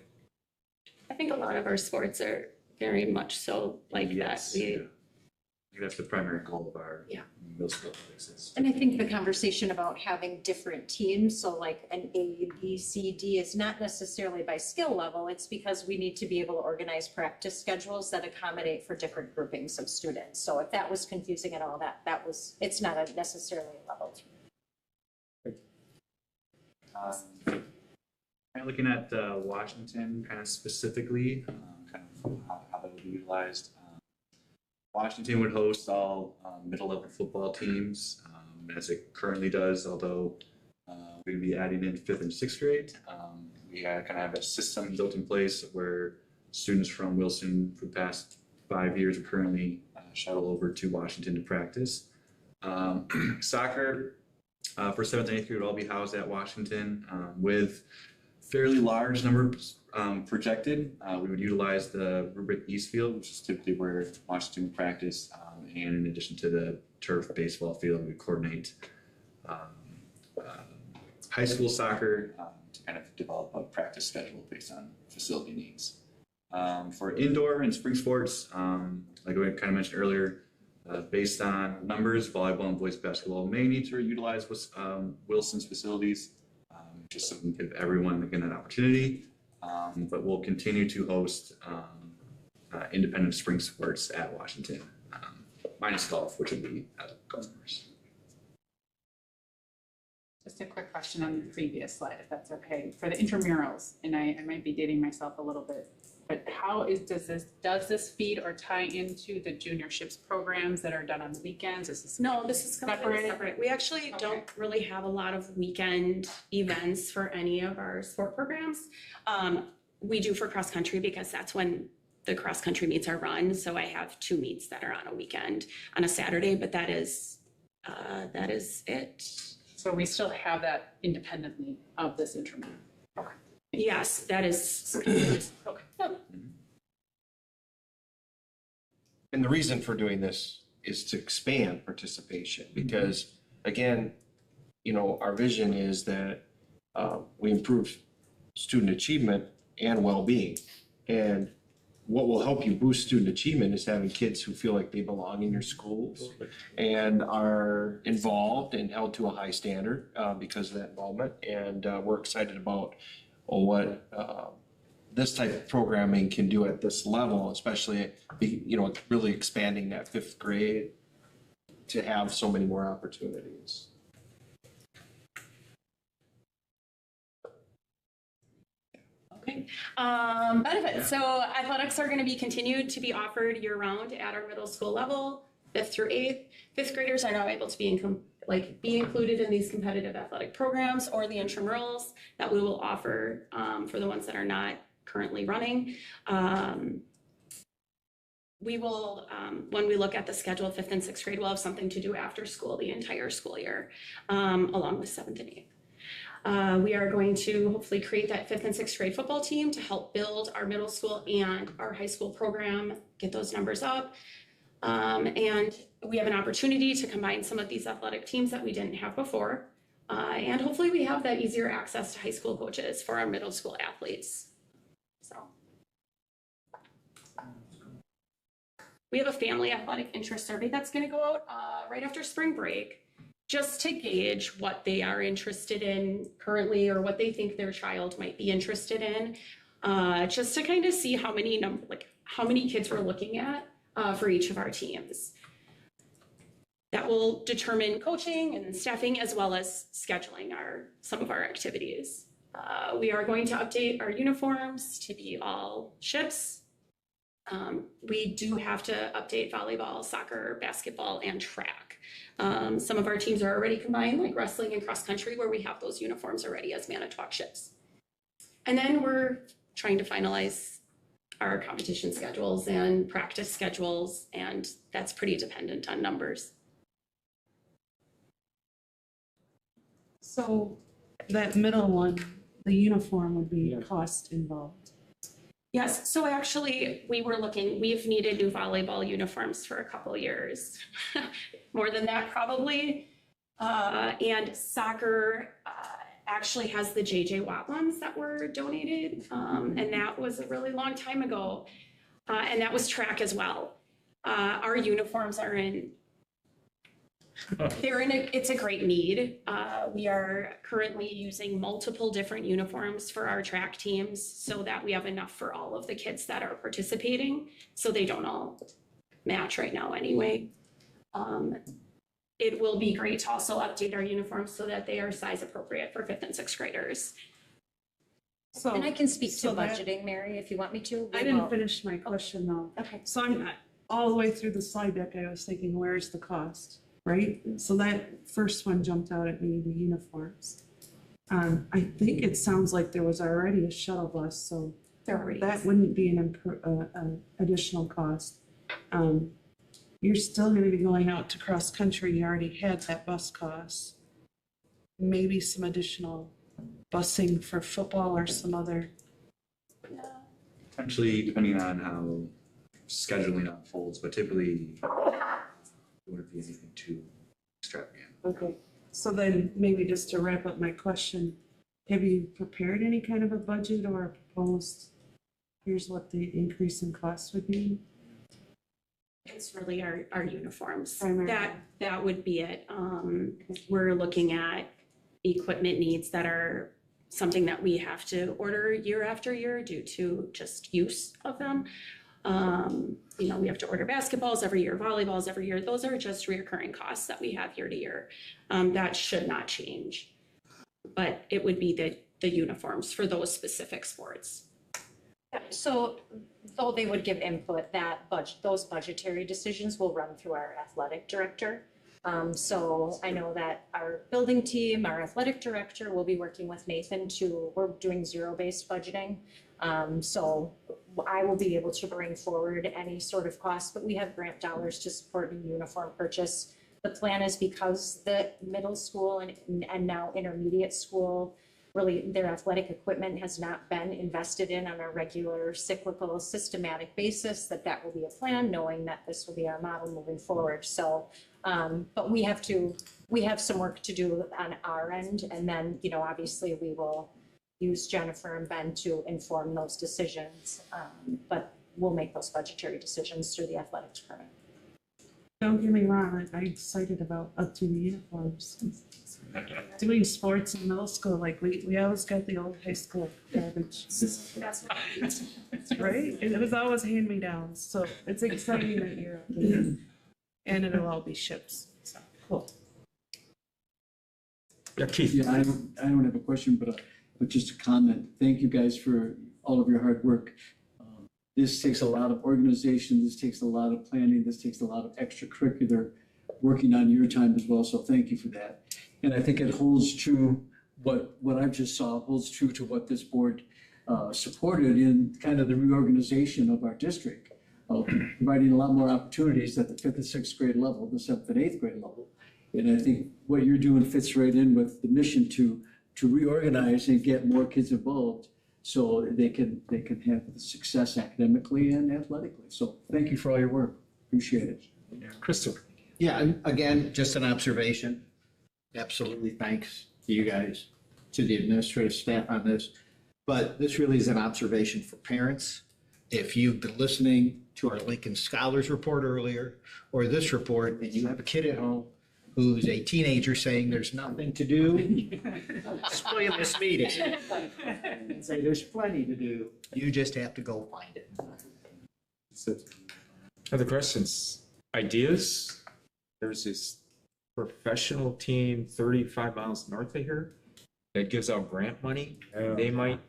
I think a lot of our sports are very much so like Yes, that. yeah. I think that's the primary goal of our Yeah. middle school athletics is. And I think the conversation about having different teams, so like an A, B, C, D is not necessarily by skill level. It's because we need to be able to organize practice schedules that accommodate for different groupings of students. So if that was confusing at all, it's not necessarily a level three. Kind of looking at Washington kind of specifically, kind of how that would be utilized. Washington would host all middle-level football teams, as it currently does, although we'd be adding in 5th and 6th grade. We kind of have a system built in place where students from Wilson for the past 5 years are currently shuttle over to Washington to practice. Soccer for 7th and 8th grade would all be housed at Washington with fairly large number projected. We would utilize the Rubric East Field, which is typically where Washington would practice, and in addition to the turf baseball field, we would coordinate high school soccer to kind of develop a practice schedule based on facility needs. For indoor and spring sports, like I kind of mentioned earlier, based on numbers, volleyball and boys basketball may need to utilize Wilson's facilities, just so we can give everyone again that opportunity. But we'll continue to host independent spring sports at Washington, minus golf, which would be at a golf course. Just a quick question on the previous slide, if that's okay. For the intramurals, and I might be dating myself a little bit, but does this feed or tie into the juniorships programs that are done on the weekends? Is this No, this is completely separate. We actually don't really have a lot of weekend events for any of our sport programs. We do for cross country because that's when the cross country meets are run. So I have 2 meets that are on a weekend on a Saturday, but that is it. So we still have that independently of this intramural? Okay. Yes, that is. Okay. And the reason for doing this is to expand participation, because again, our vision is that we improve student achievement and well-being. And what will help you boost student achievement is having kids who feel like they belong in your schools and are involved and held to a high standard because of that involvement. And we're excited about what this type of programming can do at this level, especially, really expanding that 5th grade to have so many more opportunities. Okay. Benefits. So athletics are going to be continued to be offered year-round at our middle school level, 5th through 8th. 5th graders are now able to be included in these competitive athletic programs or the intramurals that we will offer for the ones that are not currently running. We will, when we look at the schedule, 5th and 6th grade, we'll have something to do after school the entire school year, along with 7th and 8th. We are going to hopefully create that 5th and 6th grade football team to help build our middle school and our high school program, get those numbers up. And we have an opportunity to combine some of these athletic teams that we didn't have before. And hopefully we have that easier access to high school coaches for our middle school athletes. So we have a family athletic interest survey that's going to go out right after spring break, just to gauge what they are interested in currently or what they think their child might be interested in, just to kind of see how many kids we're looking at for each of our teams. That will determine coaching and staffing as well as scheduling some of our activities. We are going to update our uniforms to be all ships. We do have to update volleyball, soccer, basketball, and track. Some of our teams are already combined, like wrestling and cross country, where we have those uniforms already as Manitowoc ships. And then we're trying to finalize our competition schedules and practice schedules, and that's pretty dependent on numbers. So that middle one, the uniform would be cost involved. Yes, so actually, we've needed new volleyball uniforms for a couple of years. More than that, probably. And soccer actually has the JJ Watt ones that were donated. And that was a really long time ago. And that was track as well. Our uniforms are it's a great need. We are currently using multiple different uniforms for our track teams so that we have enough for all of the kids that are participating, so they don't all match right now anyway. It will be great to also update our uniforms so that they are size appropriate for 5th and 6th graders. So. And I can speak to so that- budgeting, Mary, if you want me to. I didn't finish my question though. Okay. So I'm all the way through the slide deck, I was thinking, where's the cost, right? So that first one jumped out at me, the uniforms. I think it sounds like there was already a shuttle bus, so that wouldn't be an additional cost. You're still gonna be going out to cross country, you already had that bus cost. Maybe some additional busing for football or some other. Potentially, depending on how scheduling unfolds, but typically it wouldn't be anything too extravagant. Okay, so then maybe just to wrap up my question, have you prepared any kind of a budget or proposed, here's what the increase in cost would be? It's really our uniforms. Primarily. That would be it. We're looking at equipment needs that are something that we have to order year after year due to just use of them. We have to order basketballs every year, volleyballs every year. Those are just recurring costs that we have year to year. That should not change. But it would be the uniforms for those specific sports. So though they would give input, those budgetary decisions will run through our athletic director. So I know that our building team, our athletic director will be working with Nathan we're doing zero-based budgeting. So I will be able to bring forward any sort of cost, but we have grant dollars to support a uniform purchase. The plan is because the middle school and now intermediate school, really their athletic equipment has not been invested in on a regular cyclical systematic basis, that will be a plan, knowing that this will be our model moving forward. So, but we have some work to do on our end. And then, obviously we will use Jennifer and Ben to inform those decisions. But we'll make those budgetary decisions through the athletic department. Don't get me wrong, I'm excited about updating uniforms. Doing sports in middle school, like we always got the old high school garbage. Right? It was always hand-me-downs, so it's exciting that you're updating. And it'll all be ships, so cool. Yeah, Keith. Yeah, I don't have a question, but just a comment. Thank you guys for all of your hard work. This takes a lot of organization, this takes a lot of planning, this takes a lot of extracurricular working on your time as well, so thank you for that. And I think it holds true, what I just saw holds true to what this board supported in kind of the reorganization of our district, providing a lot more opportunities at the 5th and 6th grade level, the 7th and 8th grade level. And I think what you're doing fits right in with the mission to reorganize and get more kids involved so they can have success academically and athletically. So thank you for all your work. Appreciate it. Crystal. Yeah, and again, just an observation. Absolutely thanks to you guys, to the administrative staff on this. But this really is an observation for parents. If you've been listening to our Lincoln Scholars Report earlier, or this report, and you have a kid at home who's a teenager saying there's nothing to do, spoil this meeting. And say there's plenty to do. You just have to go find it. Other questions? Ideas? There's this professional team 35 miles north of here that gives out grant money. They might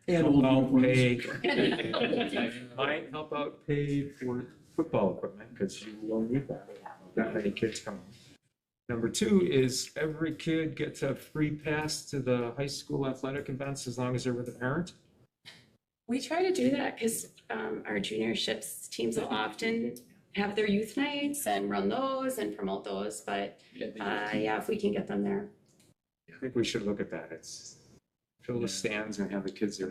help out pay for football equipment because you will need that many kids coming. Number 2 is every kid gets a free pass to the high school athletic events as long as they're with a parent. We try to do that because our juniorships teams will often have their youth nights and run those and promote those, but if we can get them there. think we should look at that. It's fill the stands and have the kids there.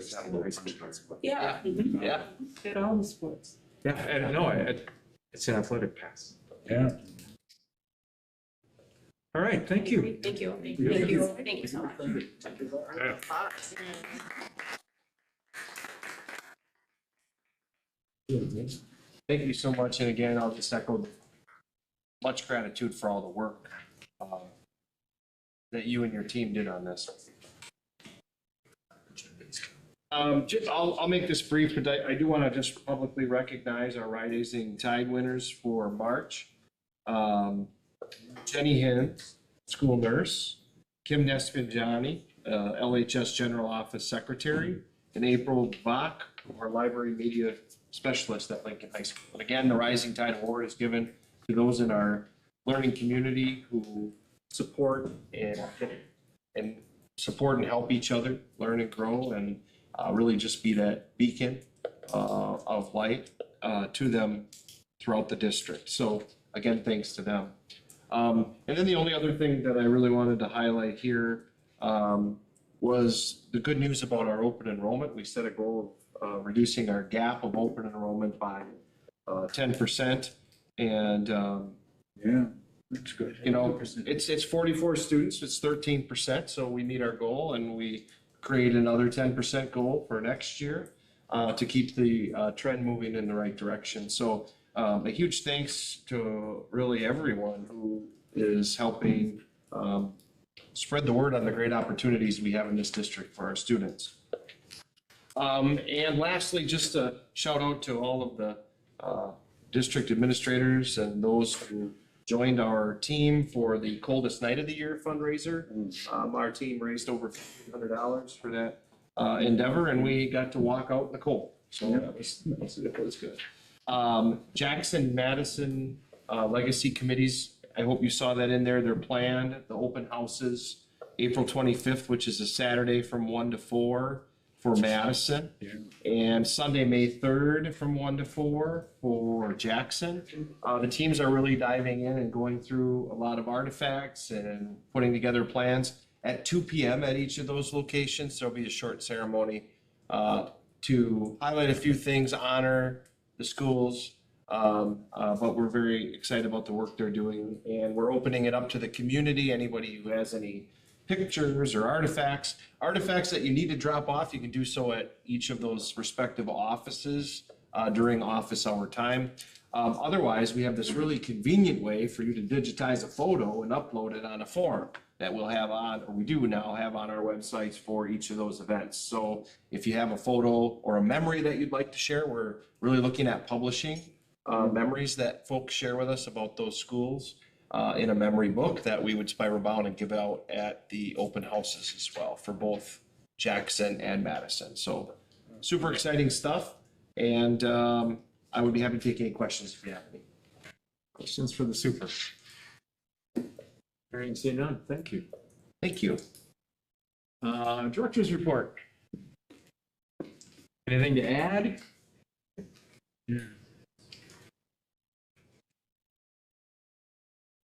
Yeah. Yeah. At all the sports. Yeah, and no, it's an athletic pass. Yeah. All right, thank you. Thank you. Thank Thank you. you. Thank you so much. Thank you so much, and again, I'll just echo much gratitude for all the work that you and your team did on this. I'll make this brief, but I do want to just publicly recognize our Rising Tide winners for March. Jenny Hins, school nurse, Kim Nesfinjani, LHS General Office Secretary, and April Bach, our Library Media Specialist at Lincoln High School. And again, the Rising Tide Award is given to those in our learning community who support and support and help each other learn and grow, and really just be that beacon of light to them throughout the district. So again, thanks to them. And then the only other thing that I really wanted to highlight here was the good news about our open enrollment. We set a goal of reducing our gap of open enrollment by 10%. And Yeah, that's good. you know, it's 44 students, it's 13%, so we meet our goal, and we create another 10% goal for next year to keep the trend moving in the right direction. So a huge thanks to really everyone who is helping spread the word on the great opportunities we have in this district for our students. And lastly, just a shout out to all of the district administrators and those who joined our team for the Coldest Night of the Year fundraiser. Our team raised over $1,500 for that endeavor, and we got to walk out in the cold. So that was good. Jackson, Madison, Legacy Committees, I hope you saw that in there. They're planned, the open houses, April 25th, which is a Saturday from 1 to 4 for Madison. And Sunday, May 3rd from 1 to 4 for Jackson. The teams are really diving in and going through a lot of artifacts and putting together plans. At 2 p.m. at each of those locations, there'll be a short ceremony to highlight a few things, honor the schools, but we're very excited about the work they're doing, and we're opening it up to the community. Anybody who has any pictures or artifacts that you need to drop off, you can do so at each of those respective offices during office hour time. Otherwise, we have this really convenient way for you to digitize a photo and upload it on a form that we'll have on, or we do now have on our websites for each of those events. So if you have a photo or a memory that you'd like to share, we're really looking at publishing memories that folks share with us about those schools in a memory book that we would spiral bound and give out at the open houses as well for both Jackson and Madison. So super exciting stuff. And I would be happy to take any questions if you have any. Questions for the super? Hearing see none, thank you. Thank you. Director's report. Anything to add?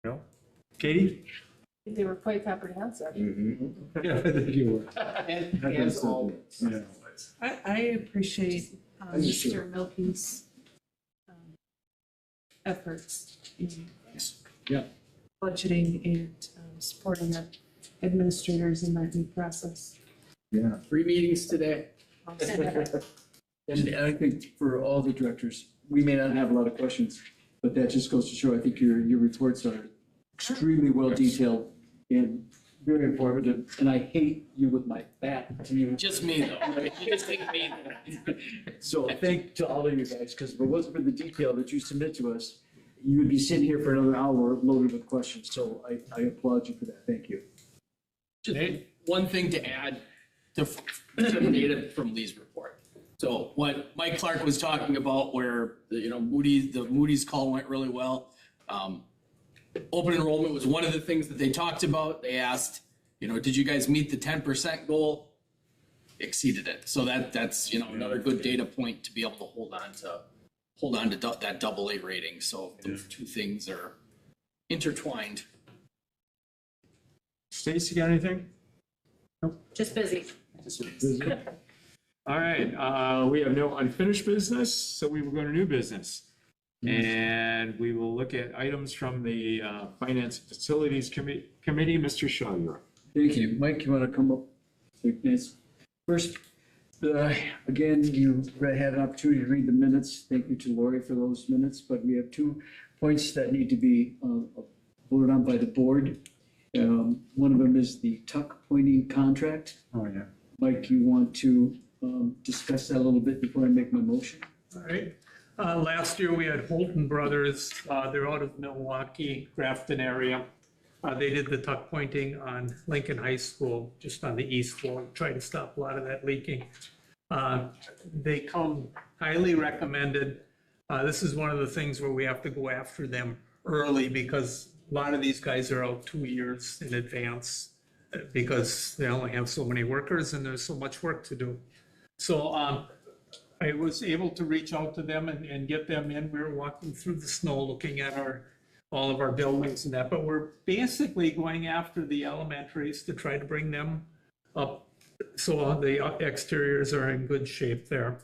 No? Katie? They were quite comprehensive. Yeah, I think you were. And That's all. Yeah. I appreciate Mr. Milky's efforts in Yeah. budgeting and supporting the administrators in that new process. Yeah. 3 meetings today. And I think for all the directors, we may not have a lot of questions, but that just goes to show, I think your reports are extremely well detailed and very informative. And I hate you with my back to you. Just me though. You just think me. So thank to all of you guys, because if it wasn't for the detail that you submit to us, you would be sitting here for another hour loaded with questions. So I applaud you for that. Thank you. Just one thing to add to some data from Lee's report. So what Mike Clark was talking about, where the Moody's call went really well. Open enrollment was one of the things that they talked about. They asked, did you guys meet the 10% goal? Exceeded it. So that's another good data point to be able to hold on to that AA rating. So those two things are intertwined. Stacy, got anything? Just busy. All right, we have no unfinished business, so we will go to new business. And we will look at items from the Finance and Facilities Committee. Mr. Shaw, you're up. Thank you. Mike, you want to come up? Yes. First, again, you had an opportunity to read the minutes. Thank you to Lori for those minutes, but we have 2 points that need to be voted on by the board. One of them is the tuck pointing contract. Oh, yeah. Mike, you want to discuss that a little bit before I make my motion? All right. Last year, we had Holton Brothers. They're out of Milwaukee, Grafton area. They did the tuck pointing on Lincoln High School, just on the east wall, try to stop a lot of that leaking. They come highly recommended. This is one of the things where we have to go after them early because a lot of these guys are out 2 years in advance because they only have so many workers and there's so much work to do. So I was able to reach out to them and get them in. We were walking through the snow, looking at all of our buildings and that, but we're basically going after the elementaries to try to bring them up so the exteriors are in good shape there.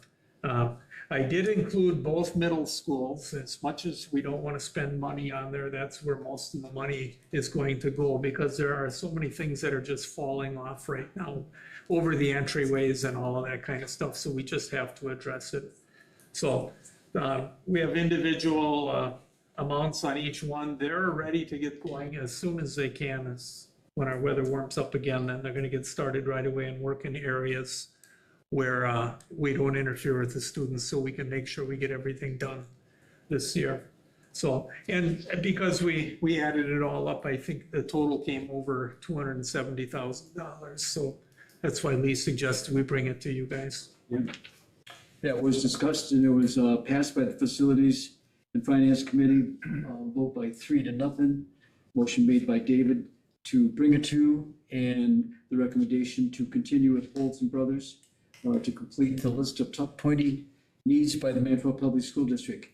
I did include both middle schools. As much as we don't want to spend money on there, that's where most of the money is going to go because there are so many things that are just falling off right now over the entryways and all of that kind of stuff. So we just have to address it. So we have individual amounts on each one. They're ready to get going as soon as they can. As when our weather warms up again, then they're going to get started right away and work in areas where we don't interfere with the students so we can make sure we get everything done this year. So, and because we added it all up, I think the total came over $270,000. So that's why Lee suggested we bring it to you guys. Yeah, it was discussed and it was passed by the Facilities and Finance Committee, vote by 3-0. Motion made by David to bring it to, and the recommendation to continue with Holton Brothers to complete the list of tuck pointing needs by the Mantua Public School District.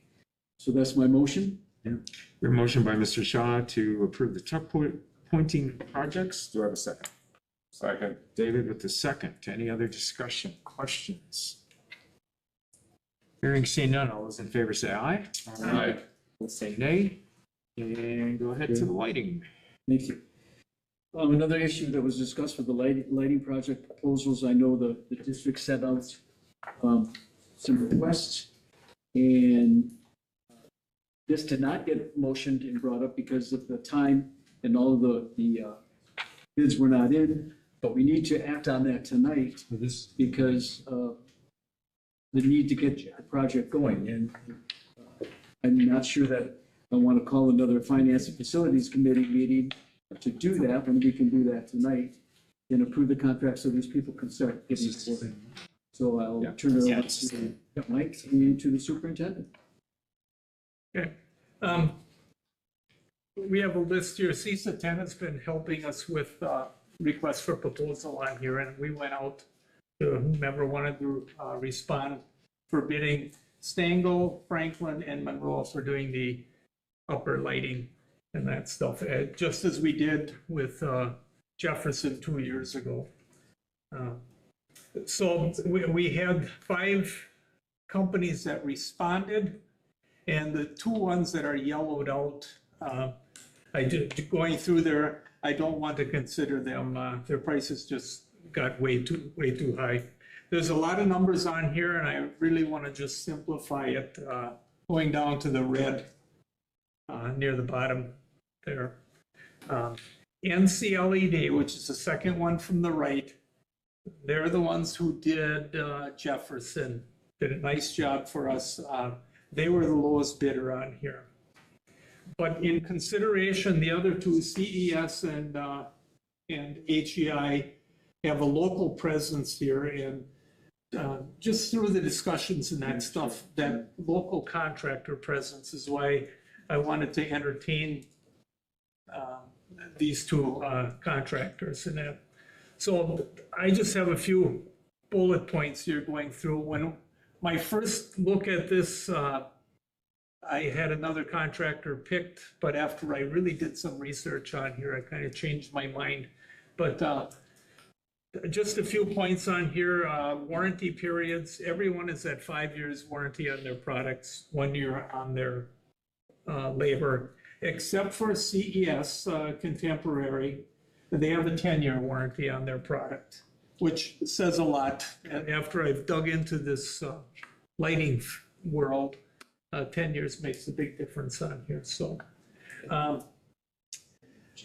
So that's my motion. Yeah. Your motion by Mr. Shaw to approve the tuck pointing projects. Do I have a second? Second. David with the second. Any other discussion, questions? Hearing seen none, all those in favor say aye. Aye. We'll say nay. And go ahead to the lighting. Thank you. Another issue that was discussed for the lighting project proposals, I know the district sent out some requests, and this did not get motioned and brought up because of the time and all of the bids were not in, but we need to act on that tonight because the need to get the project going. And I'm not sure that I want to call another Finance and Facilities Committee meeting to do that, when we can do that tonight and approve the contract so these people can start getting to work. So I'll turn it over to Mike and to the superintendent. Okay. We have a list here. CISA 10 has been helping us with requests for proposal on here, and we went out to whomever wanted to respond for bidding Stangl, Franklin, and Monroe for doing the upper lighting and that stuff, just as we did with Jefferson 2 years ago. So we had 5 companies that responded, and the 2 ones that are yellowed out, going through there, I don't want to consider them. Their prices just got way too high. There's a lot of numbers on here, and I really want to just simplify it, going down to the red near the bottom there. NCLED, which is the second one from the right, they're the ones who did Jefferson, did a nice job for us. They were the lowest bidder on here. But in consideration, the other 2, CES and HEI, have a local presence here, and just through the discussions and that stuff, that local contractor presence is why I wanted to entertain these 2 contractors in that. So I just have a few bullet points here going through. When my first look at this, I had another contractor picked, but after I really did some research on here, I kind of changed my mind. But Just a few points on here, warranty periods, everyone is at 5 years warranty on their products, 1 year on their labor, except for CES Contemporary. They have a 10-year warranty on their product, which says a lot. And after I've dug into this lighting world, 10 years makes a big difference on here. So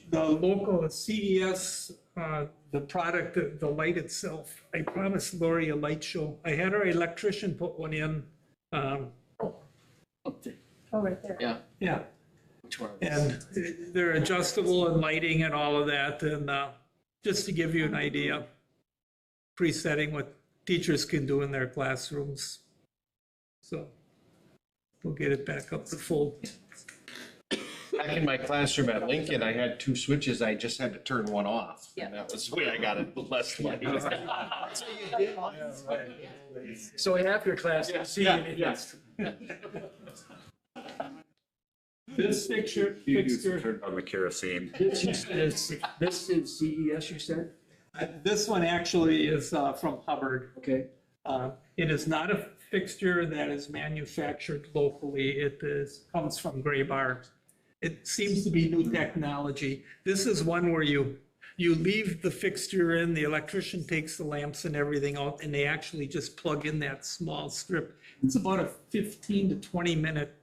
the local CES, the product, the light itself, I promised Lori a light show. I had our electrician put one in. Oh, right there. Yeah. Yeah. And they're adjustable and lighting and all of that. And just to give you an idea, presetting what teachers can do in their classrooms. So we'll get it back up to full. Back in my classroom at Lincoln, I had 2 switches. I just had to turn one off. Yeah. And that was the way I got it less light. So half your class can see it. Yes. This fixture, Turned on the kerosene. this is CES, you said? This one actually is from Hubbard. Okay. It is not a fixture that is manufactured locally. It comes from Graybar. It seems to be new technology. This is one where you leave the fixture in, the electrician takes the lamps and everything out, and they actually just plug in that small strip. It's about a 15 to 20 minute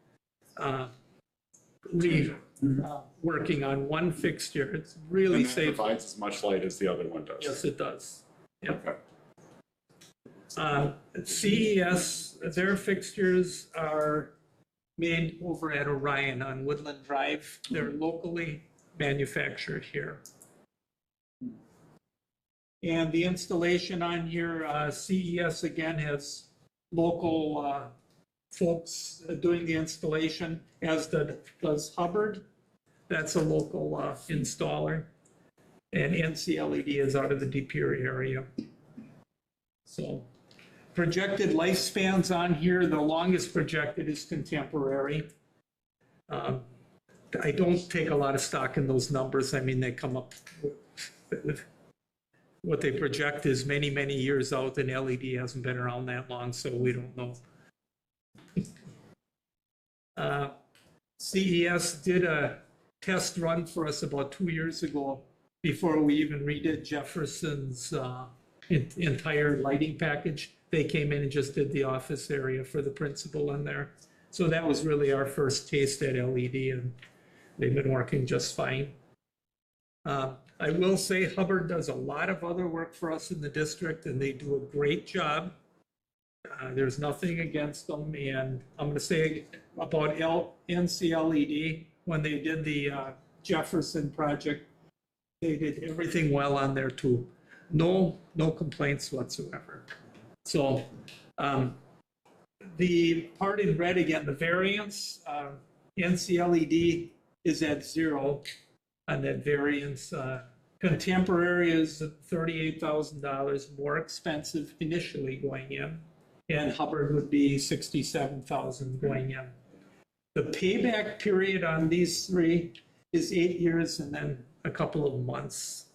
working on one fixture. It's really And that safe. provides as much light as the other one does. Yes, it does. Yep. CES, their fixtures are made over at Orion on Woodland Drive. They're locally manufactured here. And the installation on here, CES again has local folks doing the installation, as does Hubbard. That's a local installer. And NC LED is out of the De Pere area. So projected lifespans on here, the longest projected is Contemporary. I don't take a lot of stock in those numbers. I mean, they come up with what they project is many, many years out, and LED hasn't been around that long, so we don't know. CES did a test run for us about 2 years ago before we even redid Jefferson's entire lighting package. They came in and just did the office area for the principal in there. So that was really our first taste at LED, and they've been working just fine. I will say Hubbard does a lot of other work for us in the district, and they do a great job. There's nothing against them, and I'm going to say about NC LED, when they did the Jefferson project, they did everything well on there too. No complaints whatsoever. So the part in red again, the variance, NC LED is at 0 on that variance. Contemporary is $38,000 more expensive initially going in, and Hubbard would be $67,000 going in. The payback period on these 3 is 8 years and then a couple of months.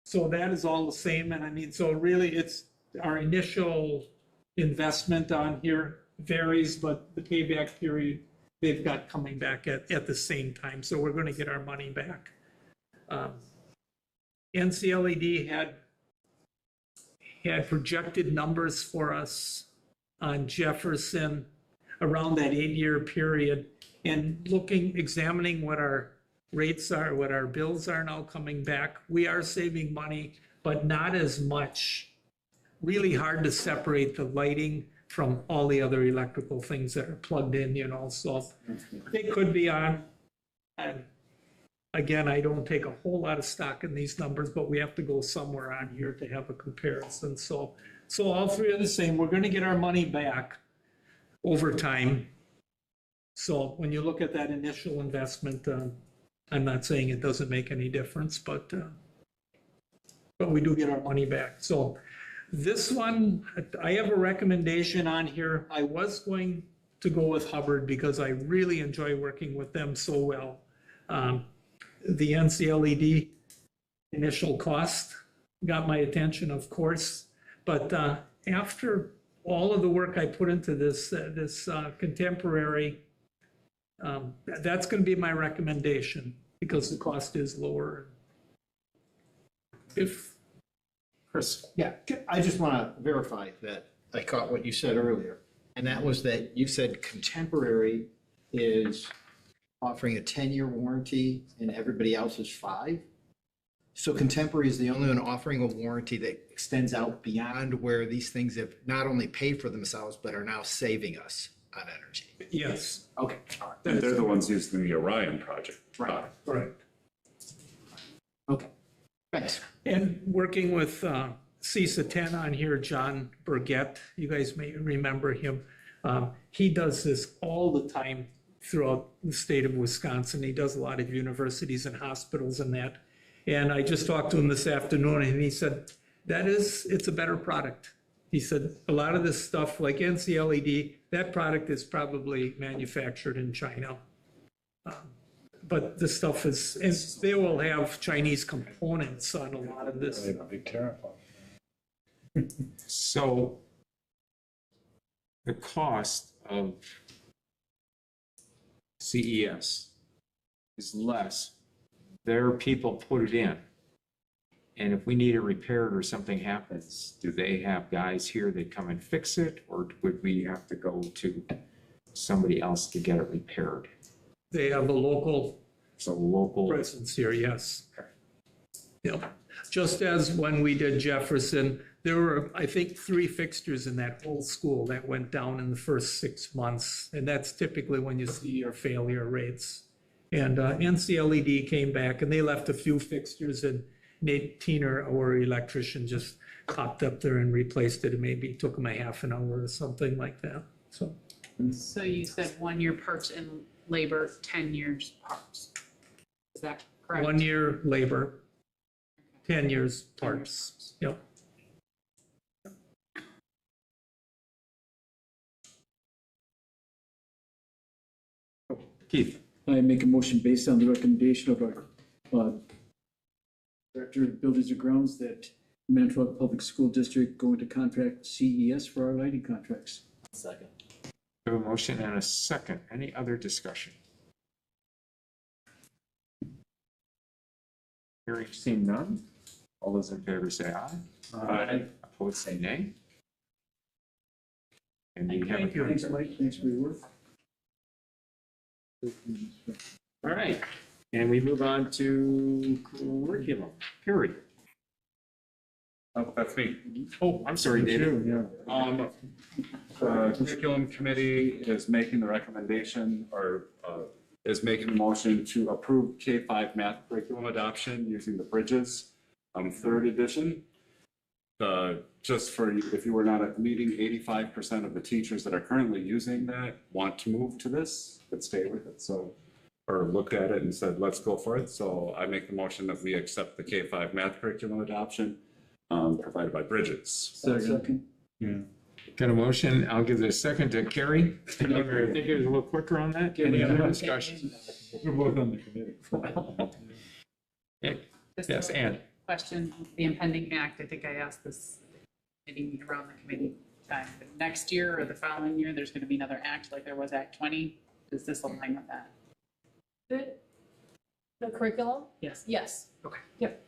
So that is all the same, and I mean, so really it's our initial investment on here varies, but the payback period they've got coming back at the same time, so we're going to get our money back. NC LED had projected numbers for us on Jefferson around that 8-year period, and examining what our rates are, what our bills are now coming back. We are saving money, but not as much. Really hard to separate the lighting from all the other electrical things that are plugged in, so they could be on. And again, I don't take a whole lot of stock in these numbers, but we have to go somewhere on here to have a comparison. So all 3 are the same. We're going to get our money back over time. So when you look at that initial investment, I'm not saying it doesn't make any difference, but we do get our money back. So this one, I have a recommendation on here. I was going to go with Hubbard because I really enjoy working with them so well. The NC LED initial cost got my attention, of course. But after all of the work I put into this contemporary, that's going to be my recommendation because the cost is lower. If Chris? Yeah, I just want to verify that I caught what you said earlier. And that was that you said Contemporary is offering a 10-year warranty and everybody else is 5? So Contemporary is the only one offering a warranty that extends out beyond where these things have not only paid for themselves, but are now saving us on energy. Yes. Okay. All right. And they're the ones using the Orion project. Right. Right. Okay. Thanks. And working with CISA 10 on here, John Burgett, you guys may remember him. He does this all the time throughout the state of Wisconsin. He does a lot of universities and hospitals and that. And I just talked to him this afternoon and he said, it's a better product. He said, a lot of this stuff like NCLED, that product is probably manufactured in China. But this stuff is, and they will have Chinese components on a lot of this. Big terrifying. So the cost of CES is less. Their people put it in. And if we need it repaired or something happens, do they have guys here that come and fix it? Or would we have to go to somebody else to get it repaired? They have a local local presence here, yes. Yep. Just as when we did Jefferson, there were, I think, 3 fixtures in that whole school that went down in the first 6 months. And that's typically when you see your failure rates. And NCLED came back and they left a few fixtures and Nate Teener, our electrician, just popped up there and replaced it. It maybe took him a half an hour or something like that. So you said 1 year parts and labor, 10 years parts. Is that correct? 1 year labor, 10 years parts. Yep. Keith. I make a motion based on the recommendation of our Director of Buildings and Grounds that Manitowoc Public School District go into contract CES for our lighting contracts. Second. We have a motion and a second. Any other discussion? Hearing seen none. All those in favor say aye. Aye. Opposed say nay. And we have a Thanks, Mike. Thanks for your work. All right, and we move on to curriculum, period. Oh, that's me. Oh, I'm sorry, David. The curriculum committee is making the recommendation or is making the motion to approve K-5 math curriculum adoption using the Bridges 3rd edition. Just for, if you were not at the meeting, 85% of the teachers that are currently using that want to move to this, but stay with it. So, or looked at it and said, let's go for it. So I make the motion that we accept the K-5 math curriculum adoption provided by Bridges. Second. Yeah. Got a motion. I'll give it a second to Carrie. I think it was a little quicker on that. Any other discussion? We're both on the committee. Yes, Ann. Question, the impending act, I think I asked this meeting around the committee time, but next year or the following year, there's going to be another act like there was Act 20. Does this align with that? The curriculum? Yes. Yes. Okay. Yep.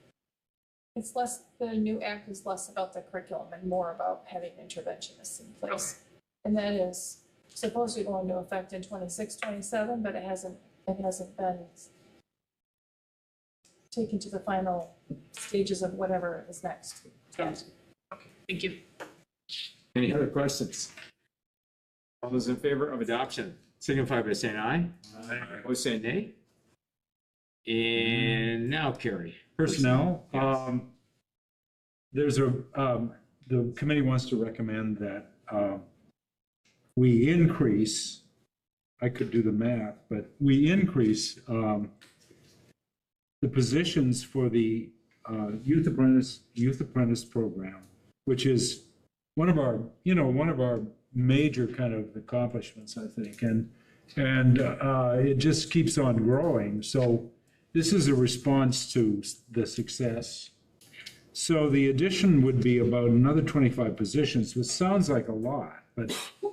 It's less, the new act is less about the curriculum and more about having interventionists in place. And that is supposed to go into effect in 26, 27, but it hasn't been taken to the final stages of whatever is next. Okay, thank you. Any other questions? All those in favor of adoption signify by saying aye. Aye. Opposed say nay. And now Carrie. Personnel, there's a, the committee wants to recommend that we increase, I could do the math, but we increase the positions for the youth apprentice program, which is one of our major kind of accomplishments, I think, and it just keeps on growing. So this is a response to the success So the addition would be about another 25 positions, which sounds like a lot, but,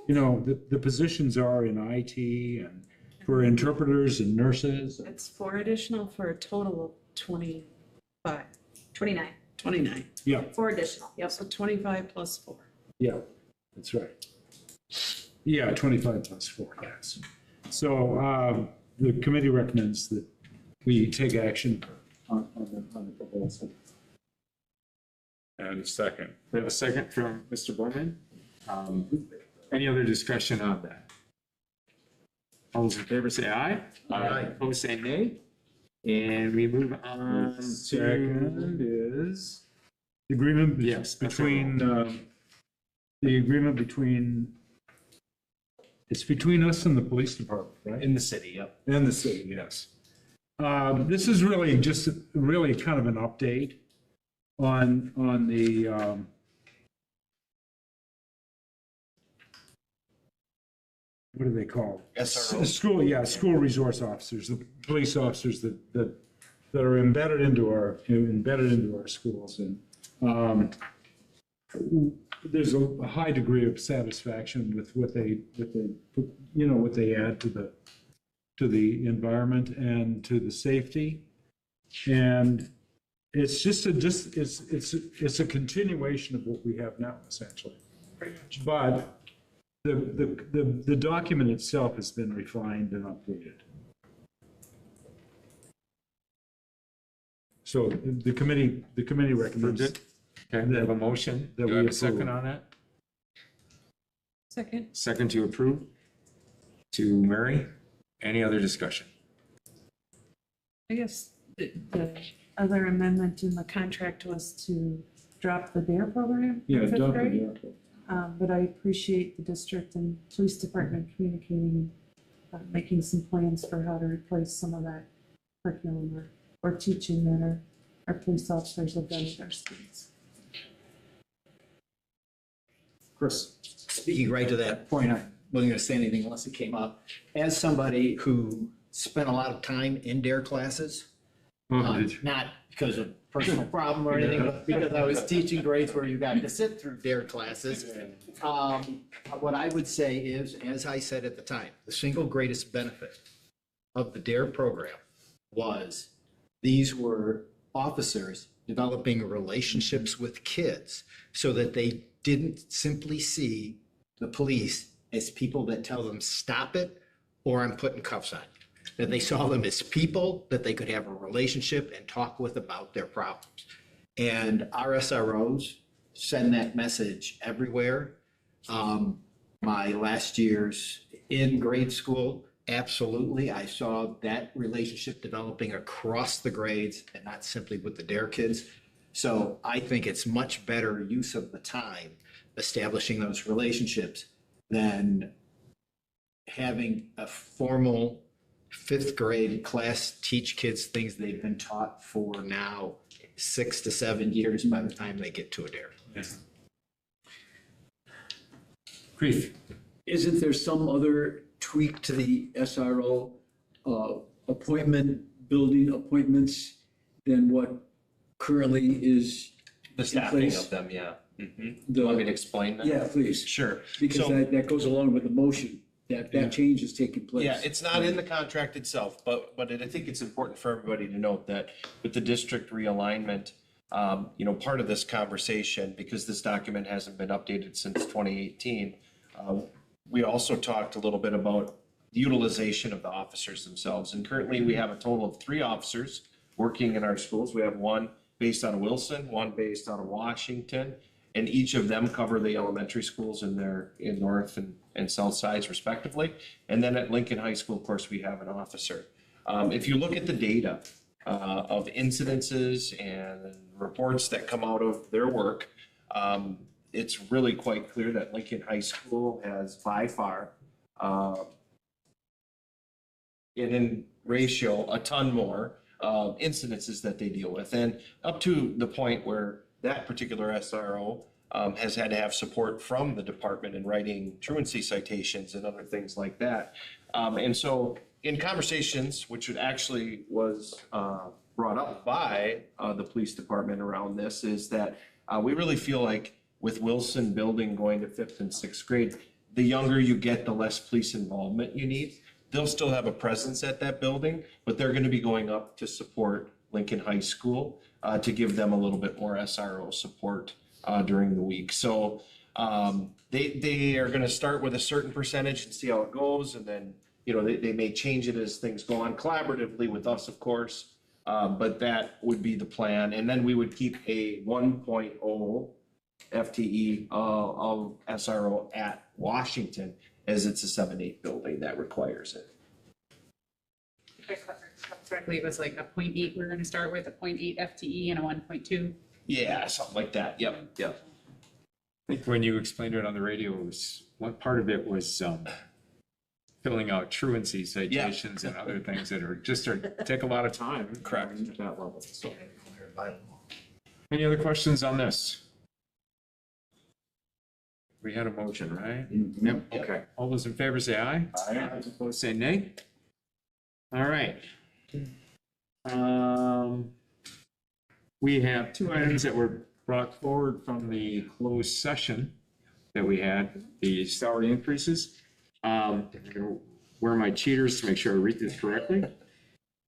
you know, the positions are in IT and for interpreters and nurses. It's 4 additional for a total of 25, 29, 29. Yeah, 4 additional. Yep, so 25 plus 4. yeah, that's right. Yeah, 25 plus 4, yes. So the committee recommends that we take action on the proposal. And a second. We have a second from Mr. Bowman. Any other discussion on that? All those in favor say aye. Aye. Opposed say nay. And we move on to, Second is the agreement Yes, between, the agreement between, it's between us and the police department, right? In the city, yep. And the city, yes. This is really just really kind of an update on the, what do they call? SRO. School, yeah, school resource officers, the police officers that are embedded into our schools. And there's a high degree of satisfaction with what they add to the environment and to the safety. And it's just it's a continuation of what we have now, essentially. But the document itself has been refined and updated. So the committee recommends. Okay, we have a motion. That Do we we have a approve. second on that? Second. Second to approve? To Mary? Any other discussion? I guess the other amendment in the contract was to drop the DARE program Yeah, in 5th adopt grade. it. But I appreciate the district and police department communicating, making some plans for how to replace some of that curriculum or teaching that our police officers have done with our students. Chris, speaking right to that point, I wasn't going to say anything unless it came up. As somebody who spent a lot of time in DARE classes, not because of personal problem or anything, but because I was teaching grades where you got to sit through DARE classes. What I would say is, as I said at the time, the single greatest benefit of the DARE program was these were officers developing relationships with kids so that they didn't simply see the police as people that tell them, stop it, or I'm putting cuffs on you. That they saw them as people that they could have a relationship and talk with about their problems. And our SROs send that message everywhere. My last years in grade school, absolutely, I saw that relationship developing across the grades and not simply with the DARE kids. So I think it's much better use of the time establishing those relationships than having a formal 5th grade class teach kids things they've been taught for now 6 to 7 years by the time they get to a DARE. Grief. Isn't there some other tweak to the SRO building appointments than what currently is The in staffing place? of them, yeah. Mhm. The- You want me to explain that? Yeah, please. Sure. Because So- that goes along with the motion, that change is taking place. Yeah, it's not in the contract itself, but I think it's important for everybody to note that with the district realignment, part of this conversation, because this document hasn't been updated since 2018, we also talked a little bit about the utilization of the officers themselves. And currently, we have a total of 3 officers working in our schools. We have one based out of Wilson, one based out of Washington, and each of them cover the elementary schools in north and south sides respectively. And then at Lincoln High School, of course, we have an officer. If you look at the data of incidences and reports that come out of their work, it's really quite clear that Lincoln High School has by far, in ratio, a ton more incidences that they deal with. And up to the point where that particular SRO has had to have support from the department in writing truancy citations and other things like that. And so in conversations, which it actually was brought up by the police department around this is that we really feel like with Wilson building going to 5th and 6th grade, the younger you get, the less police involvement you need. They'll still have a presence at that building, but they're going to be going up to support Lincoln High School to give them a little bit more SRO support during the week. So they are going to start with a certain percentage and see how it goes, and then they may change it as things go on collaboratively with us, of course. But that would be the plan, and then we would keep a 1.0 FTE of SRO at Washington, as it's a 7-8 building that requires it. If I correctly, it was like a 0.8 we're gonna start with, a 0.8 FTE and a 1.2. Yeah, something like that. Yep. I think when you explained it on the radio, it was, one part of it was filling out truancy citations and other things that take a lot of time. Correct. At that level. So. Any other questions on this? We had a motion, right? Yep. Okay. All those in favor say aye. Aye. Opposed say nay. All right. We have 2 items that were brought forward from the closed session that we had, the salary increases. I'm gonna wear my cheaters to make sure I read this correctly.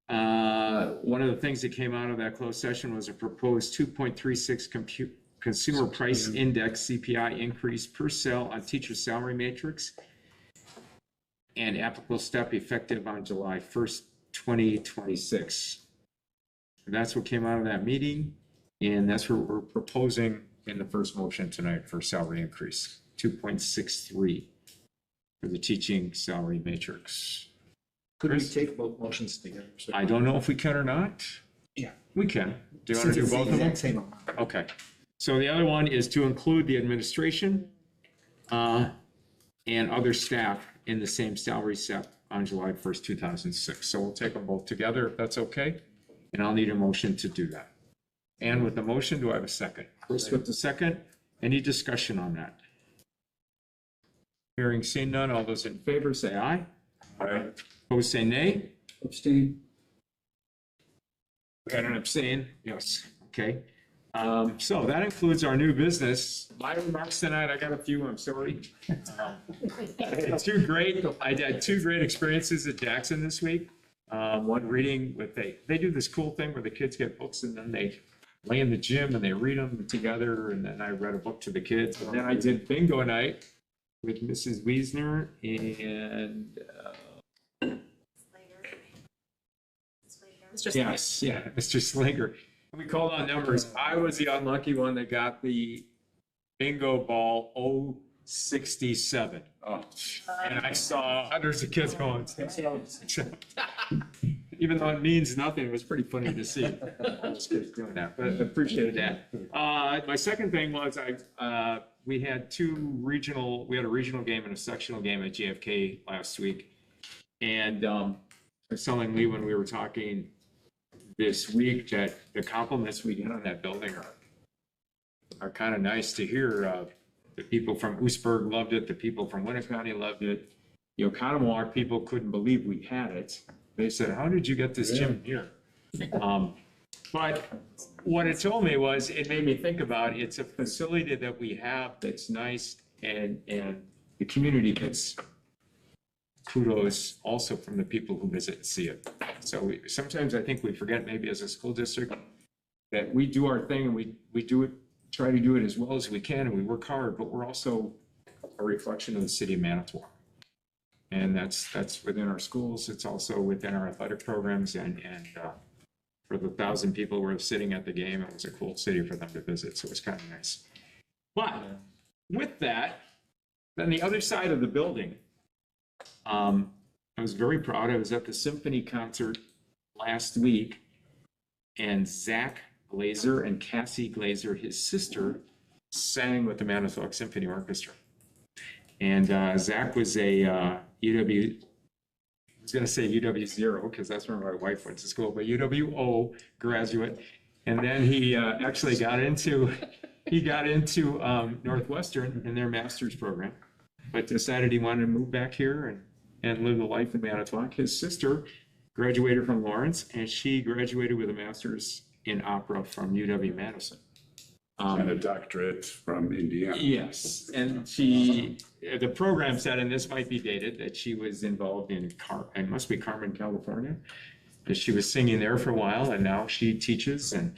One of the things that came out of that closed session was a proposed 2.36 consumer price index CPI increase per cell on teacher salary matrix and applicable step effective on July 1st, 2026. And that's what came out of that meeting, and that's what we're proposing in the first motion tonight for salary increase, 2.63 for the teaching salary matrix. Could we take both motions together? I don't know if we can or not. Yeah. We can. Do you want to do both of them? Same amount. Okay. So the other one is to include the administration and other staff in the same salary set on July 1st, 2006. So we'll take them both together if that's okay. And I'll need a motion to do that. And with the motion, do I have a second? Chris with the second. Any discussion on that? Hearing seen none, all those in favor say aye. Aye. Opposed say nay. Abstain. We got an abstain? Yes. Okay. So that includes our new business. My remarks tonight, I got a few, I'm sorry. I had two great experiences at Jackson this week. One reading with, they do this cool thing where the kids get books and then they lay in the gym and they read them together, and then I read a book to the kids. And then I did bingo night with Mrs. Wiesner and Mr. Slinger. We called on numbers. I was the unlucky one that got the bingo ball 067. Oh. And I saw hundreds of kids going. Even though it means nothing, it was pretty funny to see those kids doing that. But I appreciated that. My second thing was we had a regional game and a sectional game at JFK last week. And I was telling Lee when we were talking this week that the compliments we get on that building are kind of nice to hear. The people from Oostburg loved it. The people from Winneconne loved it. Oconomowoc people couldn't believe we had it. They said, "How did you get this gym here?" But what it told me was, it made me think about, it's a facility that we have that's nice, and the community gets kudos also from the people who visit and see it. So sometimes I think we forget, maybe as a school district, that we do our thing and we do it, try to do it as well as we can, and we work hard, but we're also a reflection of the city of Manitowoc. And that's within our schools. It's also within our athletic programs, and for the 1,000 people who were sitting at the game, it was a cool city for them to visit. So it was kind of nice. But with that, then the other side of the building, I was very proud. I was at the symphony concert last week, and Zach Glazer and Cassie Glazer, his sister, sang with the Manitowoc Symphony Orchestra. And Zach was a UW, I was going to say UW0 because that's where my wife went to school, but UWO graduate. And then he actually got into Northwestern in their master's program, but decided he wanted to move back here and live a life in Manitowoc. His sister graduated from Lawrence, and she graduated with a master's in opera from UW-Madison. And a doctorate from Indiana. Yes, and the program said, and this might be dated, that she was involved in it must be Carmen, California. That she was singing there for a while, and now she teaches, and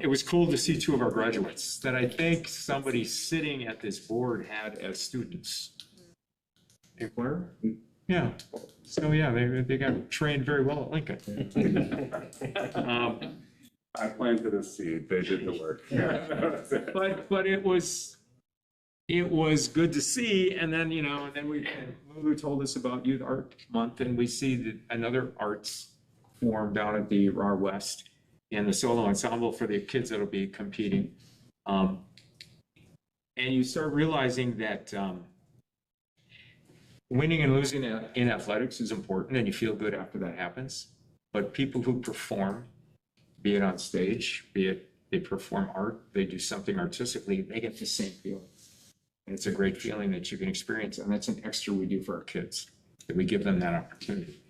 it was cool to see two of our graduates that I think somebody sitting at this board had as students. Hey, Claire? Yeah, so yeah, they got trained very well at Lincoln. I planted a seed, they did the work. But it was good to see, and then, and then Lulu told us about Youth Art Month, and we see another arts form down at the RAR West and the solo ensemble for the kids that'll be competing. And you start realizing that winning and losing in athletics is important, and you feel good after that happens. But people who perform, be it on stage, be it they perform art, they do something artistically, they get the same feeling. And it's a great feeling that you can experience, and that's an extra we do for our kids, that we give them that opportunity.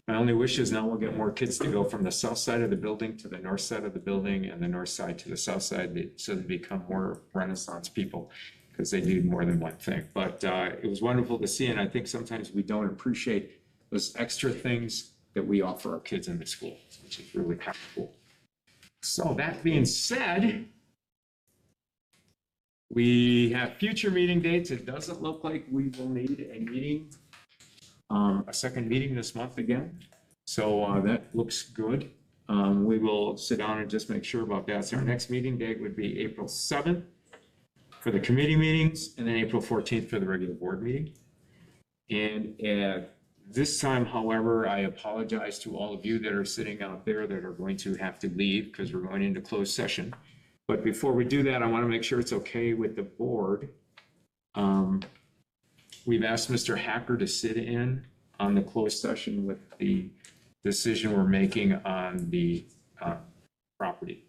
My only wish is now we'll get more kids to go from the south side of the building to the north side of the building, and the north side to the south side, so they become more Renaissance people, because they do more than one thing. But it was wonderful to see, and I think sometimes we don't appreciate those extra things that we offer our kids in the school, which is really kind of cool. So that being said, we have future meeting dates. It doesn't look like we will need a meeting, a second meeting this month again. So that looks good. We will sit down and just make sure about that. So our next meeting date would be April 7th for the committee meetings, and then April 14th for the regular board meeting. And at this time, however, I apologize to all of you that are sitting out there that are going to have to leave because we're going into closed session. But before we do that, I want to make sure it's okay with the board. We've asked Mr. Hacker to sit in on the closed session with the decision we're making on the property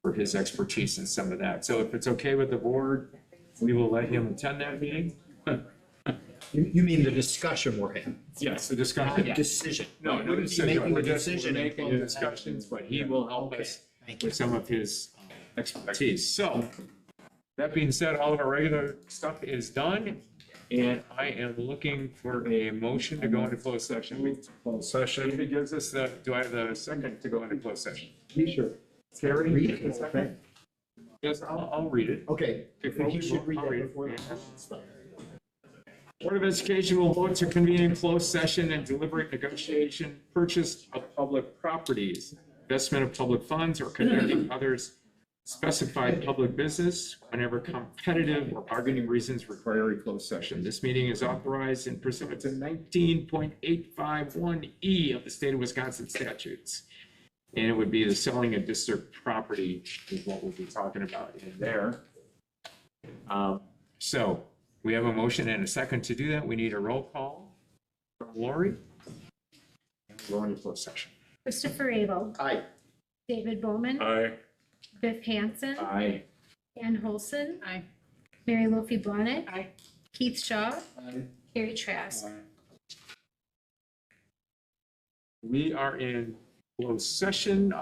for his expertise in some of that. So if it's okay with the board, we will let him attend that meeting. You mean the discussion we're having? Yes, the discussion. Not decision. No, We no wouldn't be decision. making We're a just decision making until- discussions, but he will help us with some of his expertise. So that being said, all of our regular stuff is done, and I am looking for a motion to go into closed session. Closed session. If it gives us do I have the second to go into closed session? Sure. Carrie? Read it. the second? Yes, I'll read it. Okay. Before He we should vote, read I'll that read before it. the. Board of Education will vote to convene in closed session and deliberate negotiation, purchase of public properties, investment of public funds, or conducting others specified public business whenever competitive or bargaining reasons require a closed session. This meeting is authorized in pursuant to 19.851E of the state of Wisconsin statutes. And it would be the selling of district property is what we'll be talking about in there. So we have a motion and a second to do that. We need a roll call from Lori. And we'll go into closed session. Christopher Abel. Aye. David Bowman. Aye. Biff Hansen. Aye. Ann Holson. Aye. Mary Lofi Blahnik. Aye. Keith Shaw. Aye. Carrie Trask. We are in closed session.